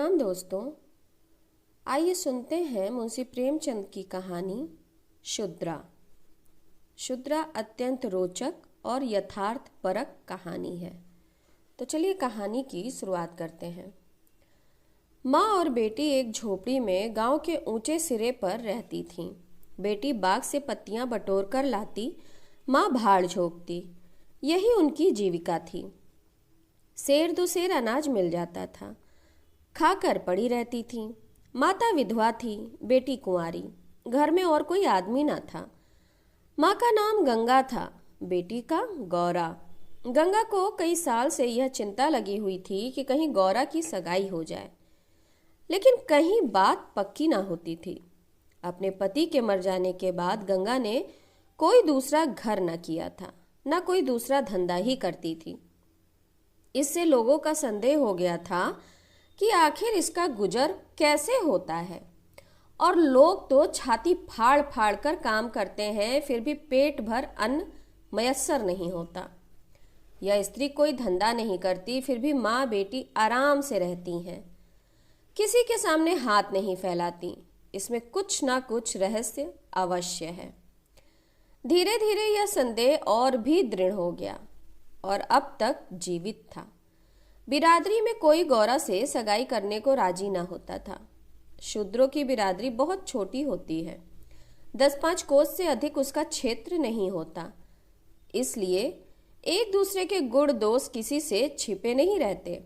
प्रणाम दोस्तों। आइए सुनते हैं मुंशी प्रेमचंद की कहानी शुद्रा। शुद्रा अत्यंत रोचक और यथार्थपरक कहानी है। तो चलिए कहानी की शुरुआत करते हैं। माँ और बेटी एक झोपड़ी में गांव के ऊंचे सिरे पर रहती थीं। बेटी बाग से पत्तियां बटोर कर लाती, माँ भाड़ झोंकती। यही उनकी जीविका थी। सेर दो सेर अनाज मिल जाता था, खाकर पड़ी रहती थी। माता विधवा थी, बेटी कुंवारी, घर में और कोई आदमी ना था। माँ का नाम गंगा था, बेटी का गौरा। गंगा को कई साल से यह चिंता लगी हुई थी कि कहीं गौरा की सगाई हो जाए, लेकिन कहीं बात पक्की ना होती थी। अपने पति के मर जाने के बाद गंगा ने कोई दूसरा घर न किया था, न कोई दूसरा धंधा ही करती थी। इससे लोगों का संदेह हो गया था कि आखिर इसका गुजर कैसे होता है। और लोग तो छाती फाड़ फाड़ कर काम करते हैं, फिर भी पेट भर अन्न मयस्सर नहीं होता। यह स्त्री कोई धंधा नहीं करती, फिर भी माँ बेटी आराम से रहती हैं, किसी के सामने हाथ नहीं फैलाती। इसमें कुछ ना कुछ रहस्य अवश्य है। धीरे धीरे यह संदेह और भी दृढ़ हो गया और अब तक जीवित था। बिरादरी में कोई गौरा से सगाई करने को राजी न होता था। शूद्रों की बिरादरी बहुत छोटी होती है, 10-5 कोस से अधिक उसका क्षेत्र नहीं होता। इसलिए एक दूसरे के गुण दोष किसी से छिपे नहीं रहते,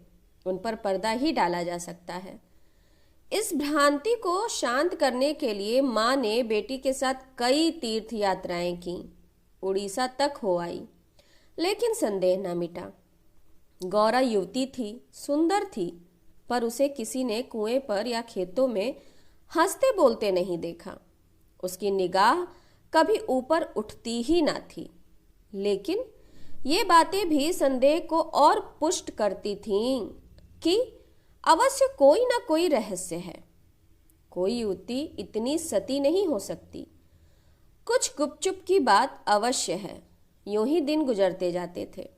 उन पर पर्दा ही डाला जा सकता है। इस भ्रांति को शांत करने के लिए माँ ने बेटी के साथ कई तीर्थ यात्राएं की, उड़ीसा तक हो आई, लेकिन संदेह न मिटा। गौरा युवती थी, सुंदर थी, पर उसे किसी ने कुएं पर या खेतों में हंसते बोलते नहीं देखा। उसकी निगाह कभी ऊपर उठती ही ना थी। लेकिन ये बातें भी संदेह को और पुष्ट करती थीं कि अवश्य कोई ना कोई रहस्य है। कोई युवती इतनी सती नहीं हो सकती। कुछ गुपचुप की बात अवश्य है। यूं ही दिन गुजरते जाते थे।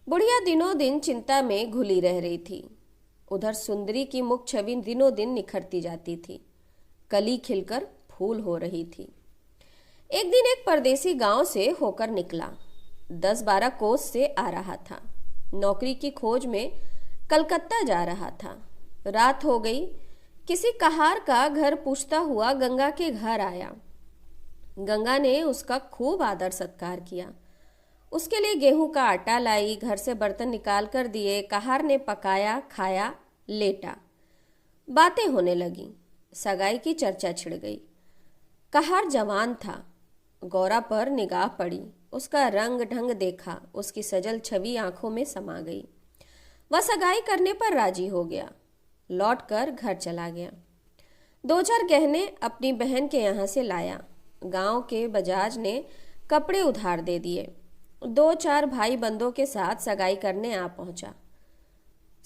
बुढ़िया दिनों दिन चिंता में घुली रह रही थी। उधर सुंदरी की मुख छवि दिनों दिन निखरती जाती थी, कली खिलकर फूल हो रही थी। एक दिन एक परदेसी गांव से होकर निकला, 10-12 कोस से आ रहा था। नौकरी की खोज में कलकत्ता जा रहा था। रात हो गई। किसी कहार का घर पूछता हुआ गंगा के घर आया। गंगा ने उसका खूब आदर सत्कार किया। उसके लिए गेहूं का आटा लाई, घर से बर्तन निकाल कर दिए। कहार ने पकाया, खाया, लेटा। बातें होने लगीं। सगाई की चर्चा छिड़ गई। कहार जवान था। गौरा पर निगाह पड़ी, उसका रंग ढंग देखा, उसकी सजल छवि आंखों में समा गई। वह सगाई करने पर राजी हो गया, लौटकर घर चला गया। 2-4 गहने अपनी बहन के यहाँ से लाया। गांव के बजाज ने कपड़े उधार दे दिए। 2-4 भाई बंदों के साथ सगाई करने आ पहुंचा।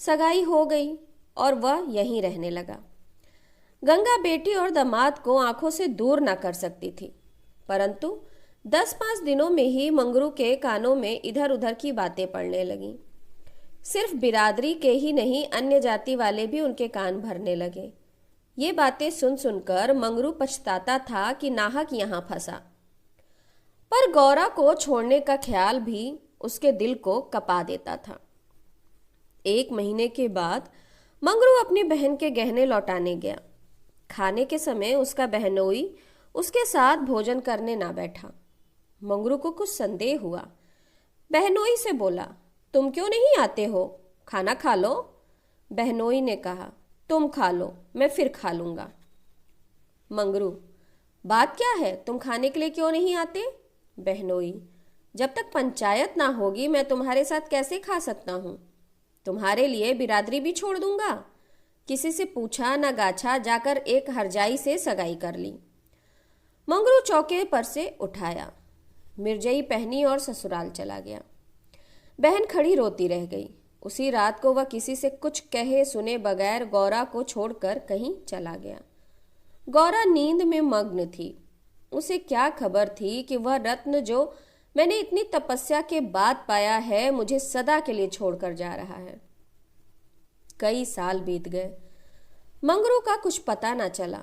सगाई हो गई और वह यहीं रहने लगा। गंगा बेटी और दामाद को आंखों से दूर न कर सकती थी, परंतु 10-5 दिनों में ही मंगरू के कानों में इधर उधर की बातें पड़ने लगीं। सिर्फ बिरादरी के ही नहीं, अन्य जाति वाले भी उनके कान भरने लगे। ये बातें सुन सुनकर मंगरू पछताता था कि नाहक यहाँ फंसा। पर गौरा को छोड़ने का ख्याल भी उसके दिल को कपा देता था। 1 महीने के बाद मंगरू अपनी बहन के गहने लौटाने गया। खाने के समय उसका बहनोई उसके साथ भोजन करने ना बैठा। मंगरू को कुछ संदेह हुआ। बहनोई से बोला, तुम क्यों नहीं आते हो? खाना खा लो। बहनोई ने कहा, तुम खा लो, मैं फिर खा लूंगा। मंगरू, बात क्या है, तुम खाने के लिए क्यों नहीं आते? बहनोई, जब तक पंचायत ना होगी मैं तुम्हारे साथ कैसे खा सकता हूँ? तुम्हारे लिए बिरादरी भी छोड़ दूंगा। किसी से पूछा ना गाछा, जाकर एक हरजाई से सगाई कर ली। मंगरू चौके पर से उठाया, मिर्जई पहनी और ससुराल चला गया। बहन खड़ी रोती रह गई। उसी रात को वह किसी से कुछ कहे सुने बगैर गौरा को छोड़कर कहीं चला गया। गौरा नींद में मग्न थी। उसे क्या खबर थी कि वह रत्न जो मैंने इतनी तपस्या के बाद पाया है, मुझे सदा के लिए छोड़कर जा रहा है। कई साल बीत गए। मंगरू का कुछ पता ना चला,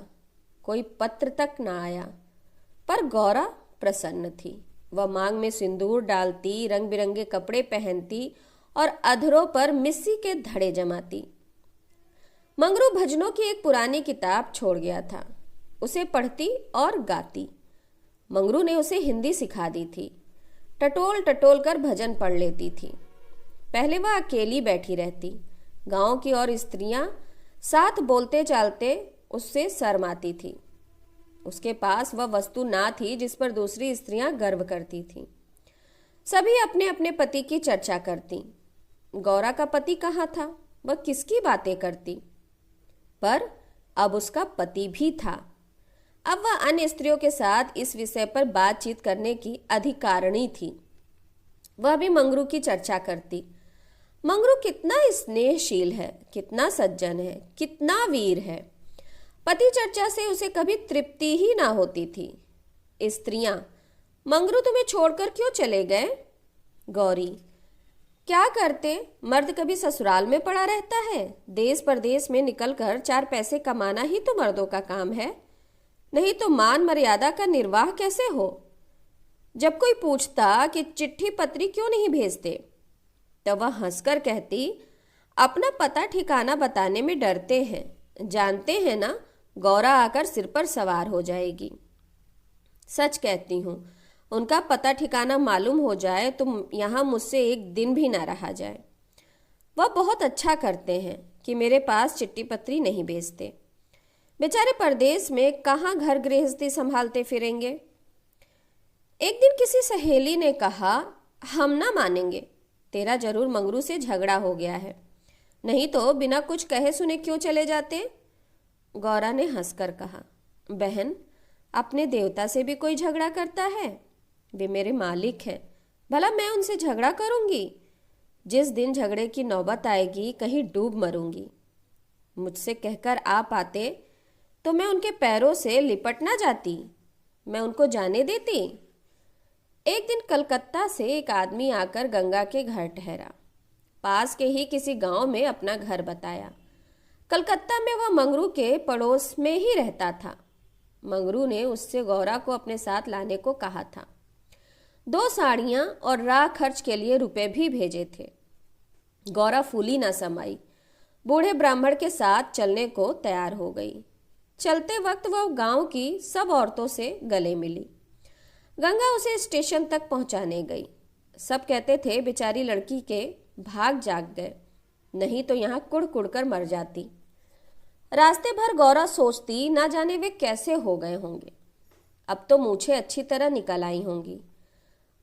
कोई पत्र तक ना आया, पर गौरा प्रसन्न थी। वह मांग में सिंदूर डालती, रंग बिरंगे कपड़े पहनती और अधरों पर मिस्सी के धड़े जमाती। मंगरू भजनों की एक पुरानी किताब छोड़ गया था, उसे पढ़ती और गाती। मंगरू ने उसे हिंदी सिखा दी थी। टटोल टटोल कर भजन पढ़ लेती थी। पहले वह अकेली बैठी रहती। गांव की और स्त्रियां साथ बोलते चालते उससे शर्माती थी। उसके पास वह वस्तु ना थी जिस पर दूसरी स्त्रियां गर्व करती थीं। सभी अपने अपने पति की चर्चा करती। गौरा का पति कहाँ था, वह किसकी बातें करती? पर अब उसका पति भी था। अब वह अन्य स्त्रियों के साथ इस विषय पर बातचीत करने की अधिकारिणी थी। वह भी मंगरू की चर्चा करती। मंगरू कितना स्नेहशील है, कितना सज्जन है, कितना वीर है। पति चर्चा से उसे कभी तृप्ति ही ना होती थी। स्त्रियां, मंगरू तुम्हें छोड़कर क्यों चले गए? गौरी, क्या करते, मर्द कभी ससुराल में पड़ा रहता है। देश परदेश में निकलकर 4 पैसे कमाना ही तो मर्दों का काम है, नहीं तो मान मर्यादा का निर्वाह कैसे हो? जब कोई पूछता कि चिट्ठी पत्री क्यों नहीं भेजते, तब वह हंसकर कहती, अपना पता ठिकाना बताने में डरते हैं, जानते हैं ना गौरा आकर सिर पर सवार हो जाएगी। सच कहती हूँ, उनका पता ठिकाना मालूम हो जाए तो यहाँ मुझसे एक दिन भी ना रहा जाए। वह बहुत अच्छा करते हैं कि मेरे पास चिट्ठी पत्री नहीं भेजते। बेचारे परदेश में कहाँ घर गृहस्थी संभालते फिरेंगे। एक दिन किसी सहेली ने कहा, हम ना मानेंगे, तेरा जरूर मंगरू से झगड़ा हो गया है, नहीं तो बिना कुछ कहे सुने क्यों चले जाते? गौरा ने हंसकर कहा, बहन, अपने देवता से भी कोई झगड़ा करता है? वे मेरे मालिक हैं, भला मैं उनसे झगड़ा करूंगी? जिस दिन झगड़े की नौबत आएगी कहीं डूब मरूंगी। मुझसे कहकर आ पाते तो मैं उनके पैरों से लिपट ना जाती, मैं उनको जाने देती। एक दिन कलकत्ता से एक आदमी आकर गंगा के घर ठहरा। पास के ही किसी गांव में अपना घर बताया। कलकत्ता में वह मंगरू के पड़ोस में ही रहता था। मंगरू ने उससे गौरा को अपने साथ लाने को कहा था। 2 साड़ियां और राह खर्च के लिए रुपए भी भेजे थे। गौरा फूली न समाई, बूढ़े ब्राह्मण के साथ चलने को तैयार हो गई। चलते वक्त वह गांव की सब औरतों से गले मिली। गंगा उसे स्टेशन तक पहुंचाने गई। सब कहते थे बेचारी लड़की के भाग जाग गए, नहीं तो यहाँ कुड़ कुड़ कर मर जाती। रास्ते भर गौरा सोचती, ना जाने वे कैसे हो गए होंगे। अब तो मूछें अच्छी तरह निकल आई होंगी।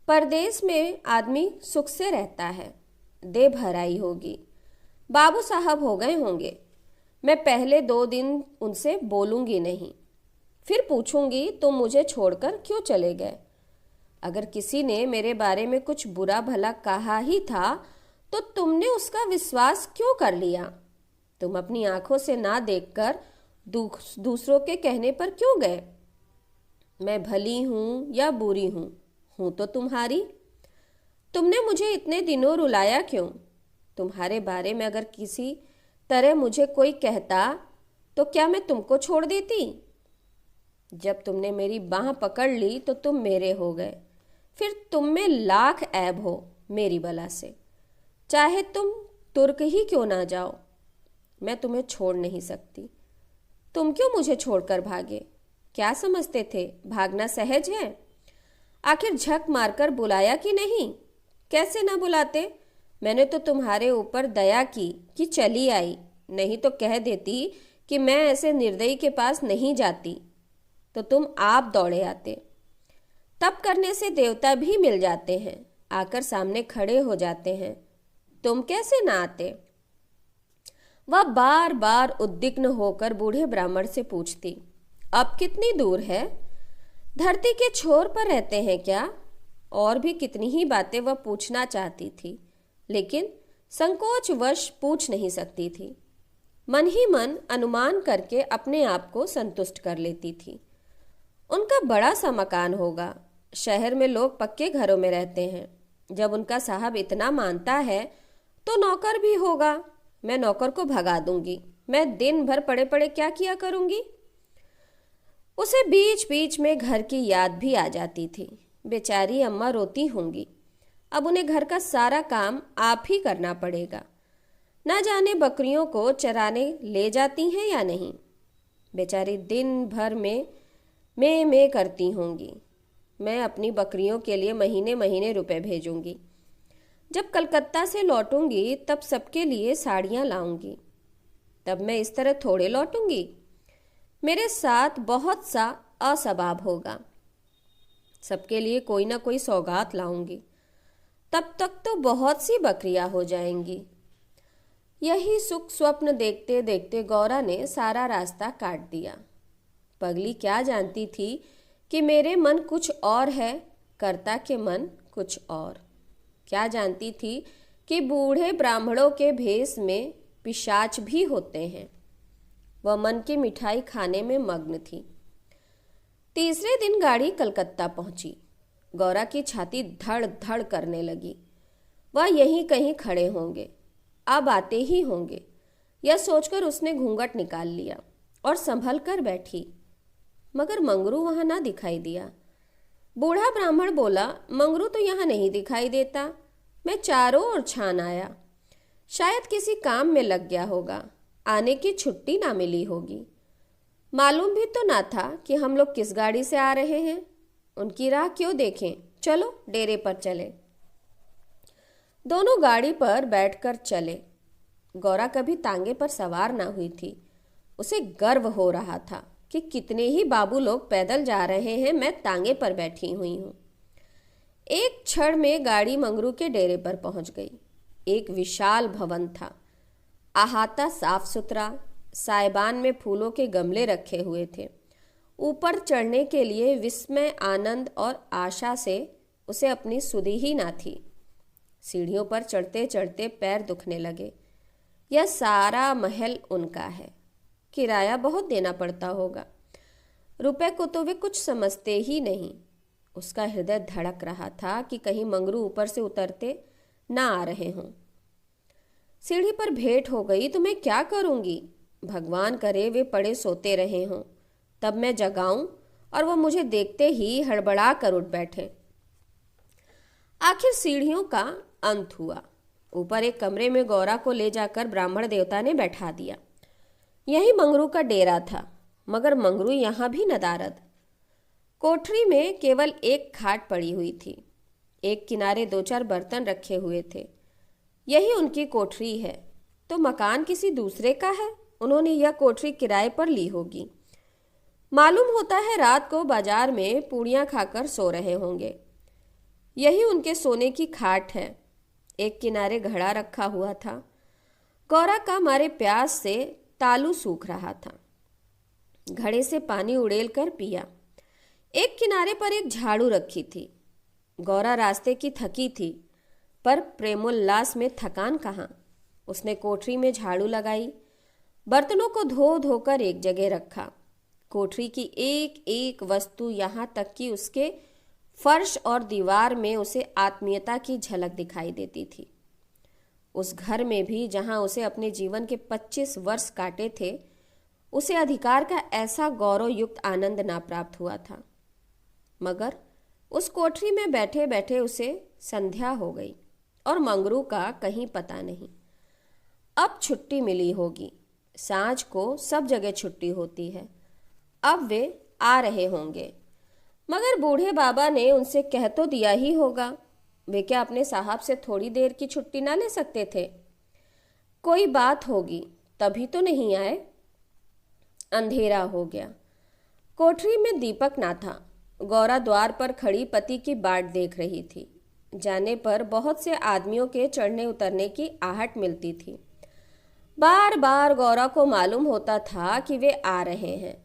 परदेश में आदमी सुख से रहता है, दे भराई होगी, बाबू साहब हो गए होंगे। मैं पहले 2 दिन उनसे बोलूंगी नहीं, फिर पूछूंगी तुम मुझे छोड़कर क्यों चले गए। अगर किसी ने मेरे बारे में कुछ बुरा भला कहा ही था तो तुमने उसका विश्वास क्यों कर लिया? तुम अपनी आंखों से ना देखकर दूसरों के कहने पर क्यों गए? मैं भली हूं या बुरी हूं तो तुम्हारी। तुमने मुझे इतने दिनों रुलाया क्यों? तुम्हारे बारे में अगर किसी तरह मुझे कोई कहता तो क्या मैं तुमको छोड़ देती? जब तुमने मेरी बाह पकड़ ली तो तुम मेरे हो गए। फिर तुम में लाख ऐब हो मेरी बला से, चाहे तुम तुर्क ही क्यों ना जाओ, मैं तुम्हें छोड़ नहीं सकती। तुम क्यों मुझे छोड़कर भागे? क्या समझते थे भागना सहज है? आखिर झक मारकर बुलाया कि नहीं? कैसे ना बुलाते? मैंने तो तुम्हारे ऊपर दया की कि चली आई, नहीं तो कह देती कि मैं ऐसे निर्दयी के पास नहीं जाती, तो तुम आप दौड़े आते। तप करने से देवता भी मिल जाते हैं, आकर सामने खड़े हो जाते हैं, तुम कैसे ना आते? वह बार बार उद्विग्न होकर बूढ़े ब्राह्मण से पूछती, अब कितनी दूर है? धरती के छोर पर रहते हैं क्या? और भी कितनी ही बातें वह पूछना चाहती थी, लेकिन संकोचवश पूछ नहीं सकती थी। मन ही मन अनुमान करके अपने आप को संतुष्ट कर लेती थी। उनका बड़ा सा मकान होगा, शहर में लोग पक्के घरों में रहते हैं। जब उनका साहब इतना मानता है तो नौकर भी होगा, मैं नौकर को भगा दूंगी, मैं दिन भर पड़े पड़े क्या किया करूंगी। उसे बीच बीच में घर की याद भी आ जाती थी। बेचारी अम्मा रोती होंगी। अब उन्हें घर का सारा काम आप ही करना पड़ेगा। ना जाने बकरियों को चराने ले जाती हैं या नहीं। बेचारी दिन भर में करती होंगी। मैं अपनी बकरियों के लिए महीने महीने रुपए भेजूंगी। जब कलकत्ता से लौटूंगी तब सबके लिए साड़ियाँ लाऊंगी। तब मैं इस तरह थोड़े लौटूंगी। मेरे साथ बहुत सा असबाब होगा। सबके लिए कोई ना कोई सौगात लाऊंगी। तब तक तो बहुत सी बकरियां हो जाएंगी। यही सुख स्वप्न देखते देखते गौरा ने सारा रास्ता काट दिया। पगली क्या जानती थी कि मेरे मन कुछ और है, कर्ता के मन कुछ और। क्या जानती थी कि बूढ़े ब्राह्मणों के भेष में पिशाच भी होते हैं। वह मन की मिठाई खाने में मग्न थी। तीसरे दिन गाड़ी कलकत्ता पहुंची। गौरा की छाती धड़ धड़ करने लगी। वह यहीं कहीं खड़े होंगे, अब आते ही होंगे। यह सोचकर उसने घूंघट निकाल लिया और संभल कर बैठी। मगर मंगरू वहां ना दिखाई दिया। बूढ़ा ब्राह्मण बोला, मंगरू तो यहाँ नहीं दिखाई देता। मैं चारों ओर छान आया। शायद किसी काम में लग गया होगा। आने की छुट्टी ना मिली होगी। मालूम भी तो ना था कि हम लोग किस गाड़ी से आ रहे हैं। उनकी राह क्यों देखें, चलो डेरे पर चले। दोनों गाड़ी पर बैठकर चले। गौरा कभी तांगे पर सवार ना हुई थी। उसे गर्व हो रहा था कि कितने ही बाबू लोग पैदल जा रहे हैं, मैं तांगे पर बैठी हुई हूँ। एक क्षण में गाड़ी मंगरू के डेरे पर पहुंच गई। एक विशाल भवन था। अहाता साफ सुथरा, साइबान में फूलों के गमले रखे हुए थे। ऊपर चढ़ने के लिए विस्मय, आनंद और आशा से उसे अपनी सुधि ही ना थी। सीढ़ियों पर चढ़ते चढ़ते पैर दुखने लगे। यह सारा महल उनका है। किराया बहुत देना पड़ता होगा। रुपए को तो वे कुछ समझते ही नहीं। उसका हृदय धड़क रहा था कि कहीं मंगरू ऊपर से उतरते ना आ रहे हों। सीढ़ी पर भेंट हो गई तो मैं क्या करूंगी। भगवान करे वे पड़े सोते रहे हों, तब मैं जगाऊं और वो मुझे देखते ही हड़बड़ा कर उठ बैठे। आखिर सीढ़ियों का अंत हुआ। ऊपर एक कमरे में गौरा को ले जाकर ब्राह्मण देवता ने बैठा दिया। यही मंगरू का डेरा था, मगर मंगरू यहां भी नदारद। कोठरी में केवल एक खाट पड़ी हुई थी। एक किनारे दो चार बर्तन रखे हुए थे। यही उनकी कोठरी है तो मकान किसी दूसरे का है। उन्होंने यह कोठरी किराए पर ली होगी। मालूम होता है रात को बाजार में पूड़ियाँ खाकर सो रहे होंगे। यही उनके सोने की खाट है। एक किनारे घड़ा रखा हुआ था। गौरा का मारे प्यास से तालू सूख रहा था। घड़े से पानी उड़ेल कर पिया। एक किनारे पर एक झाड़ू रखी थी। गौरा रास्ते की थकी थी, पर प्रेमोल्लास में थकान कहाँ। उसने कोठरी में झाड़ू लगाई, बर्तनों को धो धोकर एक जगह रखा। कोठरी की एक एक वस्तु, यहाँ तक कि उसके फर्श और दीवार में उसे आत्मीयता की झलक दिखाई देती थी। उस घर में भी जहाँ उसे अपने जीवन के 25 वर्ष काटे थे, उसे अधिकार का ऐसा गौरव युक्त आनंद ना प्राप्त हुआ था। मगर उस कोठरी में बैठे बैठे उसे संध्या हो गई और मंगरू का कहीं पता नहीं। अब छुट्टी मिली होगी। सांझ को सब जगह छुट्टी होती है। अब वे आ रहे होंगे। मगर बूढ़े बाबा ने उनसे कह तो दिया ही होगा। वे क्या अपने साहब से थोड़ी देर की छुट्टी ना ले सकते थे? कोई बात होगी तभी तो नहीं आए। अंधेरा हो गया। कोठरी में दीपक ना था। गौरा द्वार पर खड़ी पति की बाट देख रही थी। जाने पर बहुत से आदमियों के चढ़ने उतरने की आहट मिलती थी। बार बार गौरा को मालूम होता था कि वे आ रहे हैं,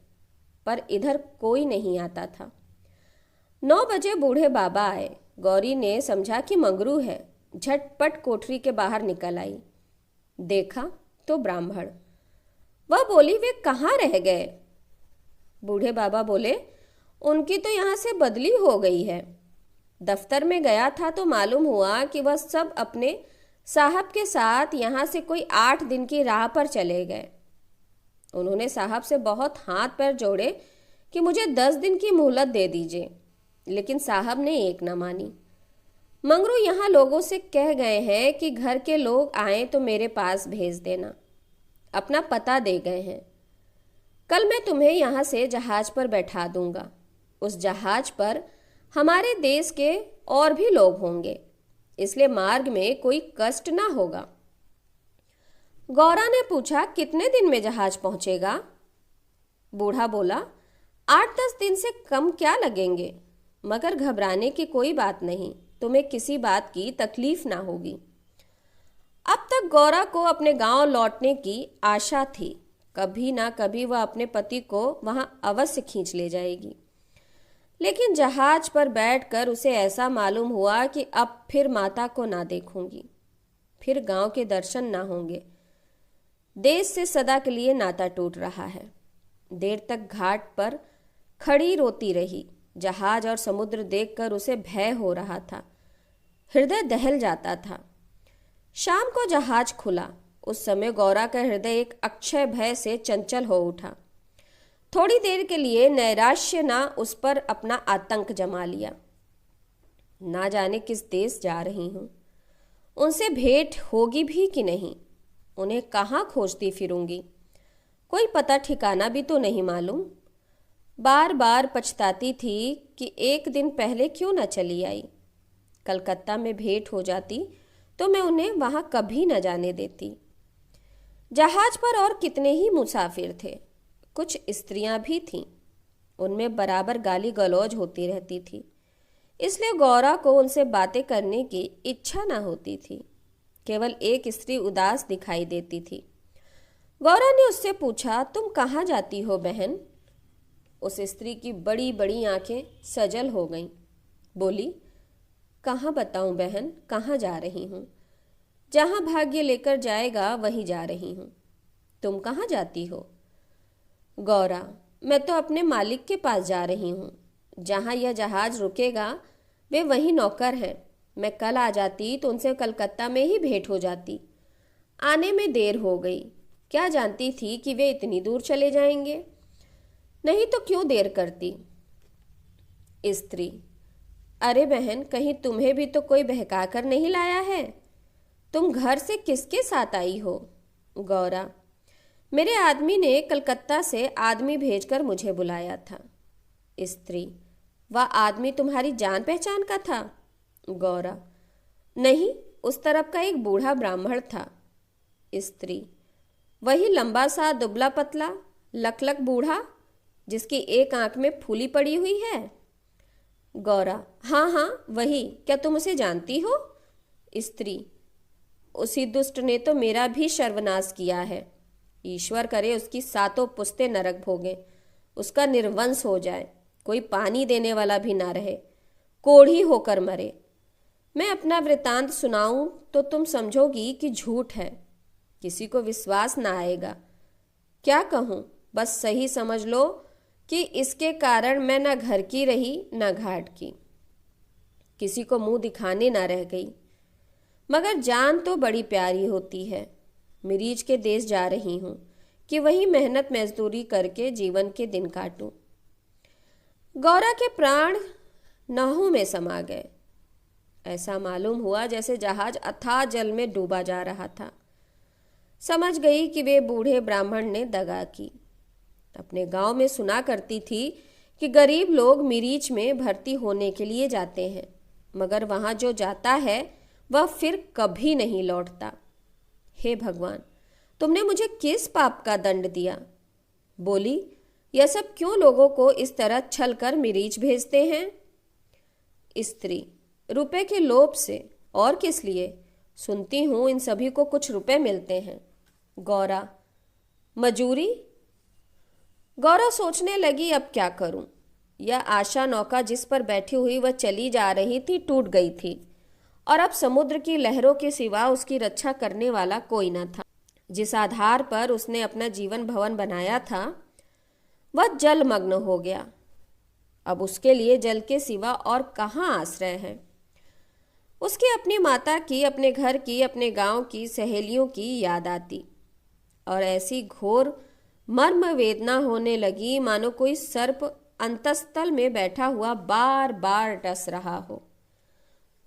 पर इधर कोई नहीं आता था। 9 बजे बूढ़े बाबा आए। गौरी ने समझा कि मंगरू है। झटपट कोठरी के बाहर निकल आई। देखा तो ब्राह्मण। वह बोली, वे कहाँ रह गए? बूढ़े बाबा बोले, उनकी तो यहाँ से बदली हो गई है। दफ्तर में गया था तो मालूम हुआ कि वह सब अपने साहब के साथ यहाँ से कोई 8 दिन की राह पर चले गए। उन्होंने साहब से बहुत हाथ पैर जोड़े कि मुझे 10 दिन की मोहलत दे दीजिए, लेकिन साहब ने एक न मानी। मंगरू यहाँ लोगों से कह गए हैं कि घर के लोग आए तो मेरे पास भेज देना। अपना पता दे गए हैं। कल मैं तुम्हें यहाँ से जहाज पर बैठा दूंगा। उस जहाज पर हमारे देश के और भी लोग होंगे, इसलिए मार्ग में कोई कष्ट ना होगा। गौरा ने पूछा, कितने दिन में जहाज पहुंचेगा? बूढ़ा बोला, 8-10 दिन से कम क्या लगेंगे, मगर घबराने की कोई बात नहीं, तुम्हें किसी बात की तकलीफ ना होगी। अब तक गौरा को अपने गांव लौटने की आशा थी। कभी ना कभी वह अपने पति को वहां अवश्य खींच ले जाएगी, लेकिन जहाज पर बैठकर उसे ऐसा मालूम हुआ कि अब फिर माता को ना देखूंगी, फिर गांव के दर्शन ना होंगे। देश से सदा के लिए नाता टूट रहा है। देर तक घाट पर खड़ी रोती रही। जहाज और समुद्र देखकर उसे भय हो रहा था, हृदय दहल जाता था। शाम को जहाज खुला। उस समय गौरा का हृदय एक अक्षय भय से चंचल हो उठा। थोड़ी देर के लिए नैराश्य ना उस पर अपना आतंक जमा लिया। ना जाने किस देश जा रही हूं, उनसे भेंट होगी भी कि नहीं, उन्हें कहाँ खोजती फिरूंगी, कोई पता ठिकाना भी तो नहीं मालूम। बार बार पछताती थी कि एक दिन पहले क्यों न चली आई। कलकत्ता में भेंट हो जाती तो मैं उन्हें वहां कभी न जाने देती। जहाज पर और कितने ही मुसाफिर थे, कुछ स्त्रियां भी थीं। उनमें बराबर गाली गलौज होती रहती थी, इसलिए गौरा को उनसे बातें करने की इच्छा न होती थी। केवल एक स्त्री उदास दिखाई देती थी। गौरा ने उससे पूछा, तुम कहाँ जाती हो बहन? उस स्त्री की बड़ी बड़ी आंखें सजल हो गईं। बोली, कहाँ बताऊं बहन, कहाँ जा रही हूँ? जहाँ भाग्य लेकर जाएगा वहीं जा रही हूँ। तुम कहाँ जाती हो? गौरा, मैं तो अपने मालिक के पास जा रही हूँ। जहाँ यह जहाज रुकेगा वे वहीं नौकर हैं। मैं कल आ जाती तो उनसे कलकत्ता में ही भेंट हो जाती। आने में देर हो गई। क्या जानती थी कि वे इतनी दूर चले जाएंगे? नहीं तो क्यों देर करती। स्त्री, अरे बहन, कहीं तुम्हें भी तो कोई बहका कर नहीं लाया है? तुम घर से किसके साथ आई हो? गौरा, मेरे आदमी ने कलकत्ता से आदमी भेजकर मुझे बुलाया था। स्त्री, वह आदमी तुम्हारी जान पहचान का था? गौरा, नहीं, उस तरफ का एक बूढ़ा ब्राह्मण था। स्त्री, वही लंबा सा दुबला पतला लकलक बूढ़ा जिसकी एक आंख में फूली पड़ी हुई है? गौरा, हाँ हाँ वही। क्या तुम उसे जानती हो? स्त्री, उसी दुष्ट ने तो मेरा भी सर्वनाश किया है। ईश्वर करे उसकी सातों पुश्तें नरक भोगें, उसका निर्वंश हो जाए, कोई पानी देने वाला भी ना रहे, कोढ़ी होकर मरे। मैं अपना वृतांत सुनाऊं तो तुम समझोगी कि झूठ है, किसी को विश्वास ना आएगा। क्या कहूँ, बस सही समझ लो कि इसके कारण मैं न घर की रही न घाट की, किसी को मुंह दिखाने ना रह गई। मगर जान तो बड़ी प्यारी होती है। मिरीज के देश जा रही हूँ कि वही मेहनत मजदूरी करके जीवन के दिन काटूं। गौरा के प्राण नाहों में समा गए। ऐसा मालूम हुआ जैसे जहाज अथाह जल में डूबा जा रहा था। समझ गई कि वे बूढ़े ब्राह्मण ने दगा की। अपने गांव में सुना करती थी कि गरीब लोग मिरीच में भर्ती होने के लिए जाते हैं, मगर वहां जो जाता है वह फिर कभी नहीं लौटता। हे भगवान, तुमने मुझे किस पाप का दंड दिया? बोली, यह सब क्यों लोगों को इस तरह छल कर मिरीच भेजते हैं? स्त्री, रुपए के लोभ से, और किस लिए? सुनती हूं इन सभी को कुछ रुपए मिलते हैं। गौरा, मजूरी? गौरा सोचने लगी, अब क्या करूं? यह आशा नौका जिस पर बैठी हुई वह चली जा रही थी टूट गई थी, और अब समुद्र की लहरों के सिवा उसकी रक्षा करने वाला कोई न था। जिस आधार पर उसने अपना जीवन भवन बनाया था वह जलमग्न हो गया। अब उसके लिए जल के सिवा और कहाँ आश्रय है? उसकी अपनी माता की, अपने घर की, अपने गांव की, सहेलियों की याद आती, और ऐसी घोर मर्म वेदना होने लगी, मानो कोई सर्प अंतस्तल में बैठा हुआ बार बार डस रहा हो।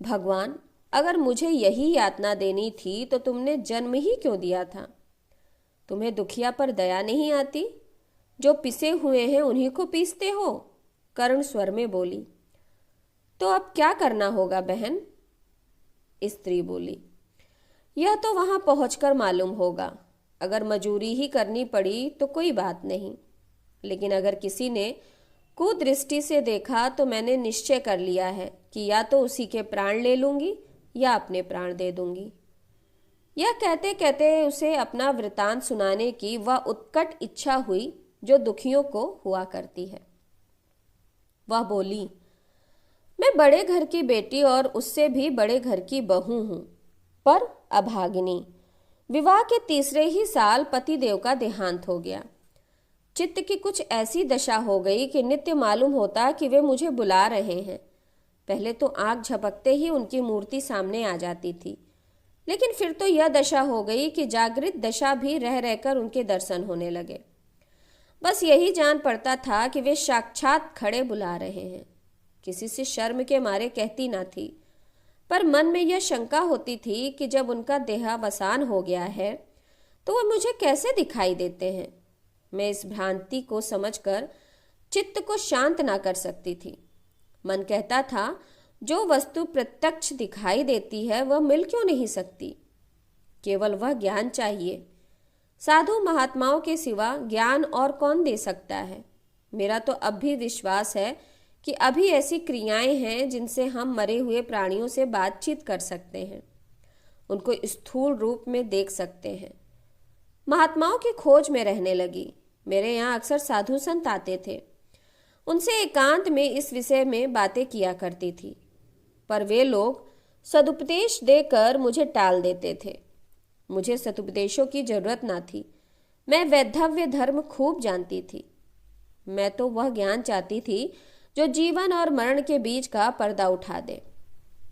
भगवान, अगर मुझे यही यातना देनी थी तो तुमने जन्म ही क्यों दिया था? तुम्हें दुखिया पर दया नहीं आती? जो पिसे हुए हैं उन्हीं को पीसते हो? करुण स्वर में बोली। तो अब क्या करना होगा बहन? स्त्री बोली। यह तो वहां पहुंचकर मालूम होगा। अगर मजूरी ही करनी पड़ी तो कोई बात नहीं, लेकिन अगर किसी ने कुदृष्टि से देखा तो मैंने निश्चय कर लिया है कि या तो उसी के प्राण ले लूंगी या अपने प्राण दे दूंगी। यह कहते कहते उसे अपना वृतांत सुनाने की वह उत्कट इच्छा हुई जो दुखियों को हुआ करती है। वह बोली, मैं बड़े घर की बेटी और उससे भी बड़े घर की बहू हूं, पर अभागिनी। विवाह के तीसरे ही साल पतिदेव का देहांत हो गया। चित्त की कुछ ऐसी दशा हो गई कि नित्य मालूम होता कि वे मुझे बुला रहे हैं। पहले तो आंख झपकते ही उनकी मूर्ति सामने आ जाती थी, लेकिन फिर तो यह दशा हो गई कि जागृत दशा भी रह रहकर उनके दर्शन होने लगे। बस यही जान पड़ता था कि वे साक्षात खड़े बुला रहे हैं। किसी से शर्म के मारे कहती ना थी, पर मन में यह शंका होती थी कि जब उनका देहावसान हो गया है तो वह मुझे कैसे दिखाई देते हैं। मैं इस भ्रांति को समझकर चित्त को शांत ना कर सकती थी। मन कहता था, जो वस्तु प्रत्यक्ष दिखाई देती है वह मिल क्यों नहीं सकती? केवल वह ज्ञान चाहिए। साधु महात्माओं के सिवा ज्ञान और कौन दे सकता है? मेरा तो अब भी विश्वास है कि अभी ऐसी क्रियाएं हैं जिनसे हम मरे हुए प्राणियों से बातचीत कर सकते हैं, उनको स्थूल रूप में देख सकते हैं। महात्माओं की खोज में रहने लगी। मेरे यहाँ अक्सर साधु संत आते थे। उनसे एकांत में इस विषय में बातें किया करती थी, पर वे लोग सदुपदेश देकर मुझे टाल देते थे। मुझे सदुपदेशों की जरूरत ना थी। मैं वैधव्य धर्म खूब जानती थी। मैं तो वह ज्ञान चाहती थी जो जीवन और मरण के बीच का पर्दा उठा दे।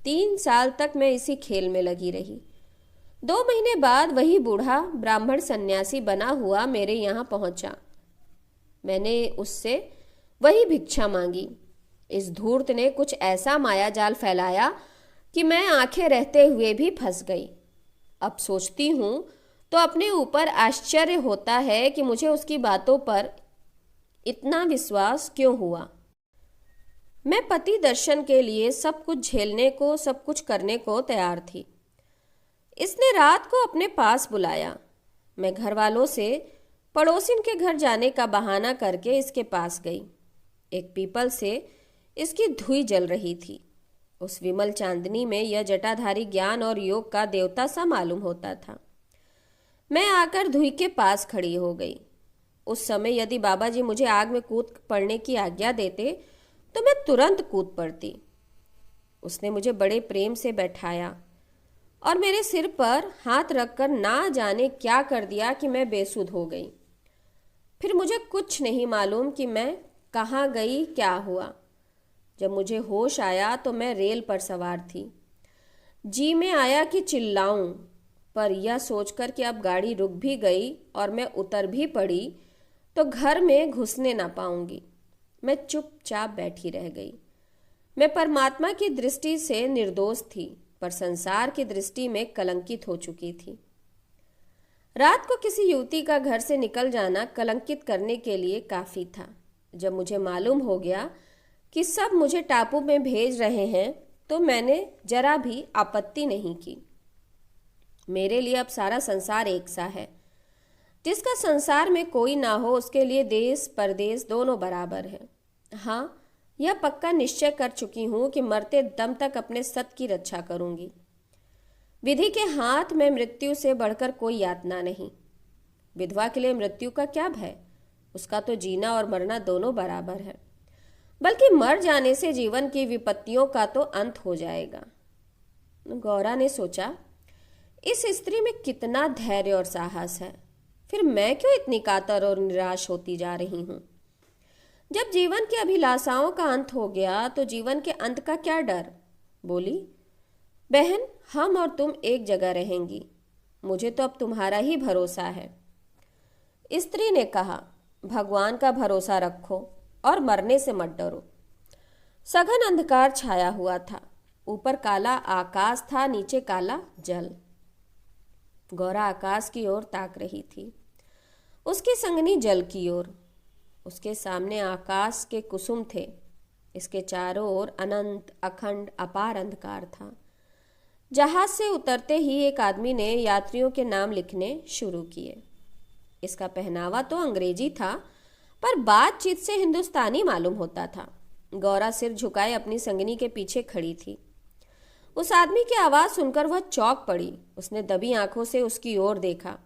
3 साल तक मैं इसी खेल में लगी रही। 2 महीने बाद वही बूढ़ा ब्राह्मण सन्यासी बना हुआ मेरे यहाँ पहुंचा। मैंने उससे वही भिक्षा मांगी। इस धूर्त ने कुछ ऐसा मायाजाल फैलाया कि मैं आंखें रहते हुए भी फंस गई। अब सोचती हूँ तो अपने ऊपर आश्चर्य होता है कि मुझे उसकी बातों पर इतना विश्वास क्यों हुआ। मैं पति दर्शन के लिए सब कुछ झेलने को, सब कुछ करने को तैयार थी। इसने रात को अपने पास बुलाया। मैं घर वालों से पड़ोसिन के घर जाने का बहाना करके इसके पास गई। एक पीपल से इसकी धुई जल रही थी। उस विमल चांदनी में यह जटाधारी ज्ञान और योग का देवता सा मालूम होता था। मैं आकर धुई के पास खड़ी हो गई। उस समय यदि बाबा जी मुझे आग में कूद पड़ने की आज्ञा देते तो मैं तुरंत कूद पड़ती। उसने मुझे बड़े प्रेम से बैठाया और मेरे सिर पर हाथ रखकर ना जाने क्या कर दिया कि मैं बेसुध हो गई। फिर मुझे कुछ नहीं मालूम कि मैं कहाँ गई, क्या हुआ। जब मुझे होश आया तो मैं रेल पर सवार थी। जी में आया कि चिल्लाऊं, पर यह सोचकर कि अब गाड़ी रुक भी गई और मैं उतर भी पड़ी तो घर में घुसने ना पाऊंगी, मैं चुपचाप बैठी रह गई। मैं परमात्मा की दृष्टि से निर्दोष थी, पर संसार की दृष्टि में कलंकित हो चुकी थी। रात को किसी युवती का घर से निकल जाना कलंकित करने के लिए काफी था। जब मुझे मालूम हो गया कि सब मुझे टापू में भेज रहे हैं तो मैंने जरा भी आपत्ति नहीं की। मेरे लिए अब सारा संसार एक सा है। जिसका संसार में कोई ना हो उसके लिए देश परदेश दोनों बराबर है। हाँ, यह पक्का निश्चय कर चुकी हूँ कि मरते दम तक अपने सत की रक्षा करूंगी। विधि के हाथ में मृत्यु से बढ़कर कोई यातना नहीं। विधवा के लिए मृत्यु का क्या भय? उसका तो जीना और मरना दोनों बराबर है। बल्कि मर जाने से जीवन की विपत्तियों का तो अंत हो जाएगा। गौरा ने सोचा, इस स्त्री में कितना धैर्य और साहस है, फिर मैं क्यों इतनी कातर और निराश होती जा रही हूँ। जब जीवन की अभिलाषाओं का अंत हो गया तो जीवन के अंत का क्या डर। बोली, बहन, हम और तुम एक जगह रहेंगी। मुझे तो अब तुम्हारा ही भरोसा है। स्त्री ने कहा, भगवान का भरोसा रखो और मरने से मत डरो। सघन अंधकार छाया हुआ था। ऊपर काला आकाश था, नीचे काला जल। गौरा आकाश की ओर ताक रही थी, उसकी संगनी जल की ओर। उसके सामने आकाश के कुसुम थे, इसके चारों ओर अनंत अखंड अपार अंधकार था। जहाज से उतरते ही एक आदमी ने यात्रियों के नाम लिखने शुरू किए। इसका पहनावा तो अंग्रेजी था, पर बातचीत से हिंदुस्तानी मालूम होता था। गौरा सिर झुकाए अपनी संगनी के पीछे खड़ी थी। उस आदमी की आवाज सुनकर वह चौंक पड़ी। उसने दबी आंखों से उसकी ओर देखा।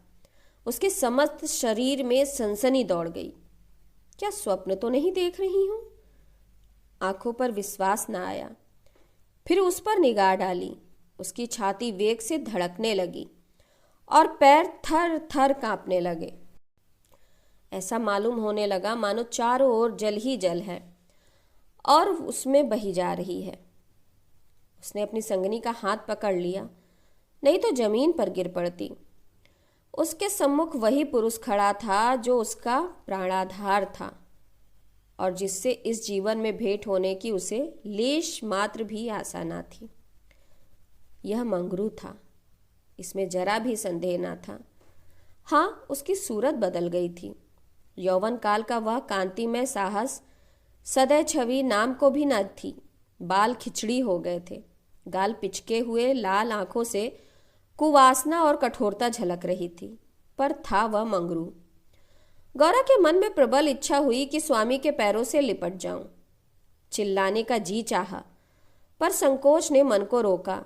उसके समस्त शरीर में सनसनी दौड़ गई। क्या स्वप्न तो नहीं देख रही हूं? आंखों पर विश्वास न आया। फिर उस पर निगाह डाली। उसकी छाती वेग से धड़कने लगी और पैर थर थर कांपने लगे। ऐसा मालूम होने लगा मानो चारों ओर जल ही जल है और उसमें बही जा रही है। उसने अपनी संगनी का हाथ पकड़ लिया, नहीं तो जमीन पर गिर पड़ती। उसके सम्मुख वही पुरुष खड़ा था जो उसका प्राणाधार था और जिससे इस जीवन में भेंट होने की उसे लेश मात्र भी आशा न थी। यह मंगरू था, इसमें जरा भी संदेह न था। हाँ, उसकी सूरत बदल गई थी। यौवन काल का वह कांतिमय साहस सदै छवि नाम को भी न थी। बाल खिचड़ी हो गए थे, गाल पिचके हुए, लाल आंखों से कुवासना और कठोरता झलक रही थी, पर था वह मंगरू। गौरा के मन में प्रबल इच्छा हुई कि स्वामी के पैरों से लिपट जाऊं। चिल्लाने का जी चाहा, पर संकोच ने मन को रोका।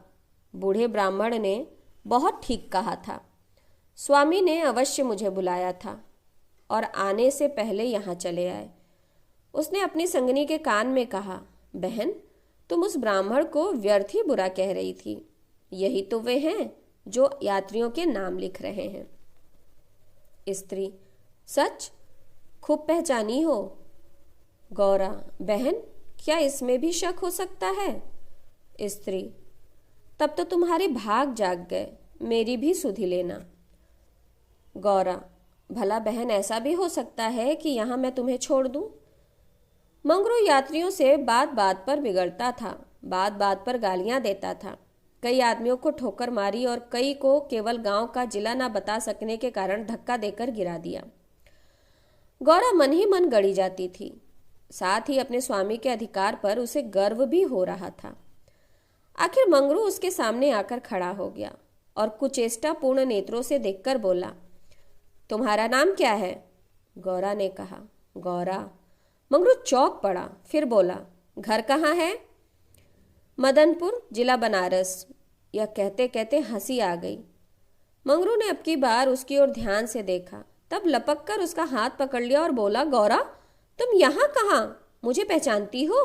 बूढ़े ब्राह्मण ने बहुत ठीक कहा था। स्वामी ने अवश्य मुझे बुलाया था और आने से पहले यहाँ चले आए। उसने अपनी संगनी के कान में कहा, बहन, तुम उस ब्राह्मण को व्यर्थ ही बुरा कह रही थी। यही तो वे हैं जो यात्रियों के नाम लिख रहे हैं। स्त्री, सच? खूब पहचानी हो? गौरा, बहन, क्या इसमें भी शक हो सकता है? स्त्री, तब तो तुम्हारे भाग जाग गए, मेरी भी सुधि लेना। गौरा, भला बहन, ऐसा भी हो सकता है कि यहाँ मैं तुम्हें छोड़ दूं? मंगरू यात्रियों से बात बात पर बिगड़ता था, बात बात पर गालियां देता था। कई आदमियों को ठोकर मारी और कई को केवल गांव का जिला ना बता सकने के कारण धक्का देकर गिरा दिया। गौरा मन ही मन गड़ी जाती थी। साथ ही अपने स्वामी के अधिकार पर उसे गर्व भी हो रहा था। आखिर मंगरू उसके सामने आकर खड़ा हो गया और कुचेष्टापूर्ण नेत्रों से देखकर बोला, तुम्हारा नाम क्या है? गौरा ने कहा, गौरा। मंगरू चौंक पड़ा, फिर बोला, घर कहाँ है? मदनपुर, जिला बनारस। यह कहते कहते हंसी आ गई। मंगरू ने अब की बार उसकी ओर ध्यान से देखा, तब लपक कर उसका हाथ पकड़ लिया और बोला, गौरा, तुम यहाँ कहाँ? मुझे पहचानती हो?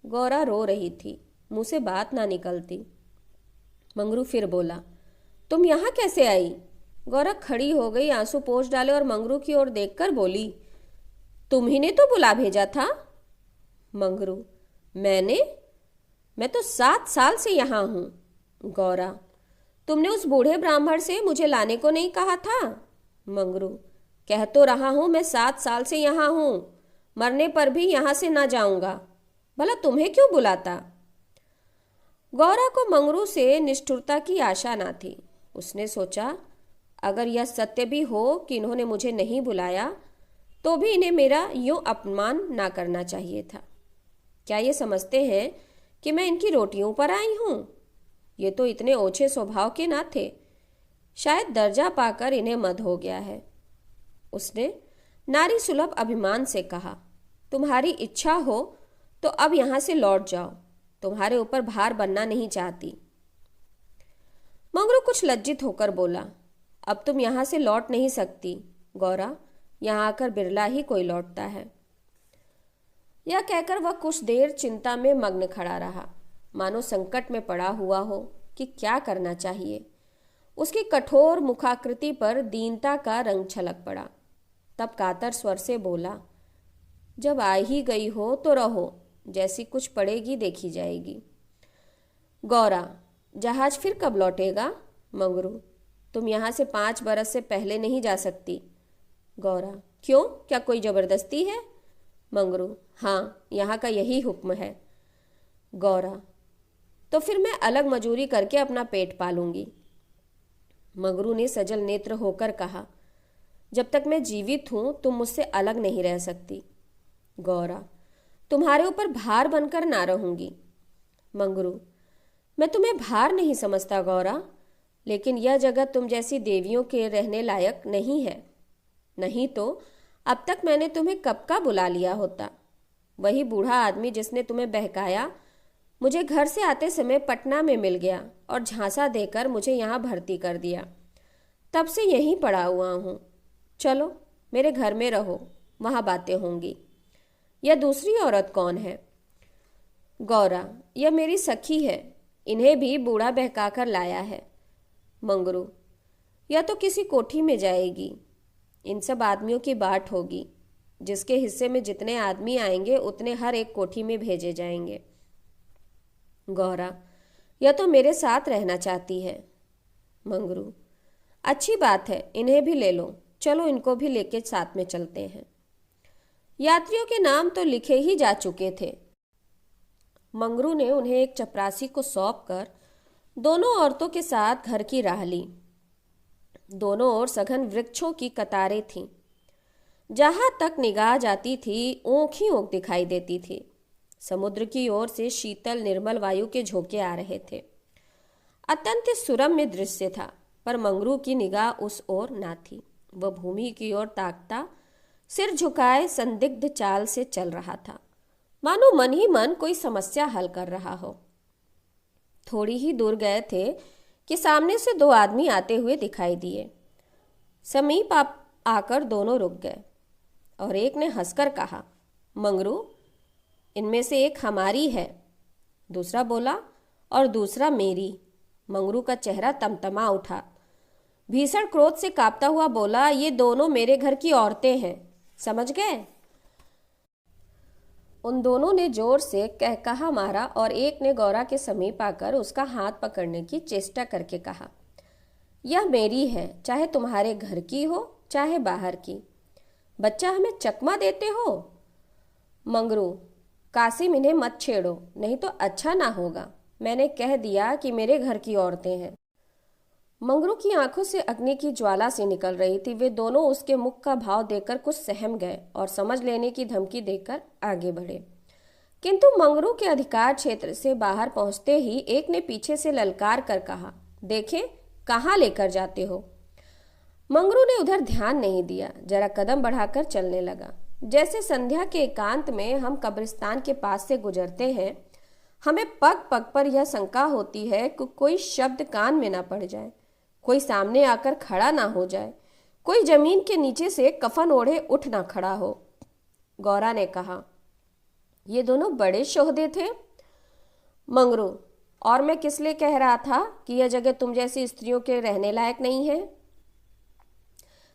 गौरा रो रही थी, मुंह से बात ना निकलती। मंगरू फिर बोला, तुम यहाँ कैसे आई? गौरा खड़ी हो गई, आंसू पोंछ डाले और मंगरू की ओर देखकर बोली, तुम ही ने तो बुला भेजा था। मंगरू, मैं तो 7 साल से यहाँ हूँ। गौरा, तुमने उस बूढ़े ब्राह्मण से मुझे लाने को नहीं कहा था? मंगरू, कह तो रहा हूँ मैं 7 साल से यहाँ हूँ, मरने पर भी यहाँ से ना जाऊंगा। भला तुम्हें क्यों बुलाता? गौरा को मंगरू से निष्ठुरता की आशा ना थी। उसने सोचा, अगर यह सत्य भी हो कि इन्होंने मुझे नहीं बुलाया, तो भी इन्हें मेरा यूं अपमान ना करना चाहिए था। क्या ये समझते हैं कि मैं इनकी रोटियों पर आई हूं? ये तो इतने ओछे स्वभाव के ना थे। शायद दर्जा पाकर इन्हें मद हो गया है। उसने नारी सुलभ अभिमान से कहा, तुम्हारी इच्छा हो तो अब यहाँ से लौट जाओ, तुम्हारे ऊपर भार बनना नहीं चाहती। मंगरू कुछ लज्जित होकर बोला, अब तुम यहाँ से लौट नहीं सकती गौरा, यहाँ आकर बिरला ही कोई लौटता है। यह कहकर वह कुछ देर चिंता में मग्न खड़ा रहा, मानो संकट में पड़ा हुआ हो कि क्या करना चाहिए। उसकी कठोर मुखाकृति पर दीनता का रंग छलक पड़ा। तब कातर स्वर से बोला, जब आ ही गई हो तो रहो, जैसी कुछ पड़ेगी देखी जाएगी। गौरा, जहाज फिर कब लौटेगा? मंगरू, तुम यहाँ से 5 बरस से पहले नहीं जा सकती। गौरा, क्यों, क्या कोई जबरदस्ती है? मंगरू, हाँ, यहाँ का यही हुक्म है। गौरा, तो फिर मैं अलग मजूरी करके अपना पेट पालूंगी। मंगरू ने सजल नेत्र होकर कहा, जब तक मैं जीवित हूं तुम मुझसे अलग नहीं रह सकती। गौरा, तुम्हारे ऊपर भार बनकर ना रहूंगी। मंगरू, मैं तुम्हें भार नहीं समझता गौरा, लेकिन यह जगह तुम जैसी देवियों के रहने लायक नहीं है। नहीं तो अब तक मैंने तुम्हें कब का बुला लिया होता। वही बूढ़ा आदमी जिसने तुम्हें बहकाया मुझे घर से आते समय पटना में मिल गया और झांसा देकर मुझे यहाँ भर्ती कर दिया। तब से यहीं पड़ा हुआ हूँ। चलो मेरे घर में रहो, वहाँ बातें होंगी। यह दूसरी औरत कौन है? गौरा, यह मेरी सखी है, इन्हें भी बूढ़ा बहकाकर लाया है। मंगरू, यह तो किसी कोठी में जाएगी। इन सब आदमियों की बाट होगी। जिसके हिस्से में जितने आदमी आएंगे उतने हर एक कोठी में भेजे जाएंगे। गौरा, यह तो मेरे साथ रहना चाहती है। मंगरू, अच्छी बात है, इन्हें भी ले लो। चलो इनको भी लेके साथ में चलते हैं। यात्रियों के नाम तो लिखे ही जा चुके थे। मंगरू ने उन्हें एक चपरासी को सौंपकर दोनों औरतों के साथ घर की राह ली। दोनों ओर सघन वृक्षों की कतारें थीं। जहां तक निगाह जाती थी ऊंख ही ऊंख दिखाई देती थी। समुद्र की ओर से शीतल निर्मल वायु के झोंके आ रहे थे। अत्यंत सुरम्य दृश्य था, पर मंगरू की निगाह उस ओर ना थी। वह भूमि की ओर ताकता सिर झुकाए संदिग्ध चाल से चल रहा था, मानो मन ही मन कोई समस्या हल कर रहा हो। थोड़ी ही दूर गए थे कि सामने से दो आदमी आते हुए दिखाई दिए। समीप आकर दोनों रुक गए और एक ने हंसकर कहा, मंगरू, इनमें से एक हमारी है। दूसरा बोला, और दूसरा मेरी। मंगरू का चेहरा तमतमा उठा। भीषण क्रोध से कांपता हुआ बोला, ये दोनों मेरे घर की औरतें हैं, समझ गए? उन दोनों ने जोर से कहकहा मारा और एक ने गौरा के समीप आकर उसका हाथ पकड़ने की चेष्टा करके कहा, यह मेरी है, चाहे तुम्हारे घर की हो चाहे बाहर की। बच्चा हमें चकमा देते हो? मंगरू, कासिम, इन्हें मत छेड़ो, नहीं तो अच्छा ना होगा। मैंने कह दिया कि मेरे घर की औरतें हैं। मंगरू की आंखों से अग्नि की ज्वाला सी निकल रही थी। वे दोनों उसके मुख का भाव देखकर कुछ सहम गए और समझ लेने की धमकी देकर आगे बढ़े। किंतु मंगरू के अधिकार क्षेत्र से बाहर पहुंचते ही एक ने पीछे से ललकार कर कहा, देखें कहाँ लेकर जाते हो? मंगरू ने उधर ध्यान नहीं दिया, जरा कदम बढ़ाकर चलने लगा। जैसे संध्या के एकांत में हम कब्रिस्तान के पास से गुजरते हैं, हमें पग पग पर यह शंका होती है कि कोई शब्द कान में ना पड़ जाए, कोई सामने आकर खड़ा ना हो जाए, कोई जमीन के नीचे से कफन ओढ़े उठ ना खड़ा हो। गौरा ने कहा, ये दोनों बड़े शोहदे थे। मंगरू, और मैं किस लिए कह रहा था कि यह जगह तुम जैसी स्त्रियों के रहने लायक नहीं है।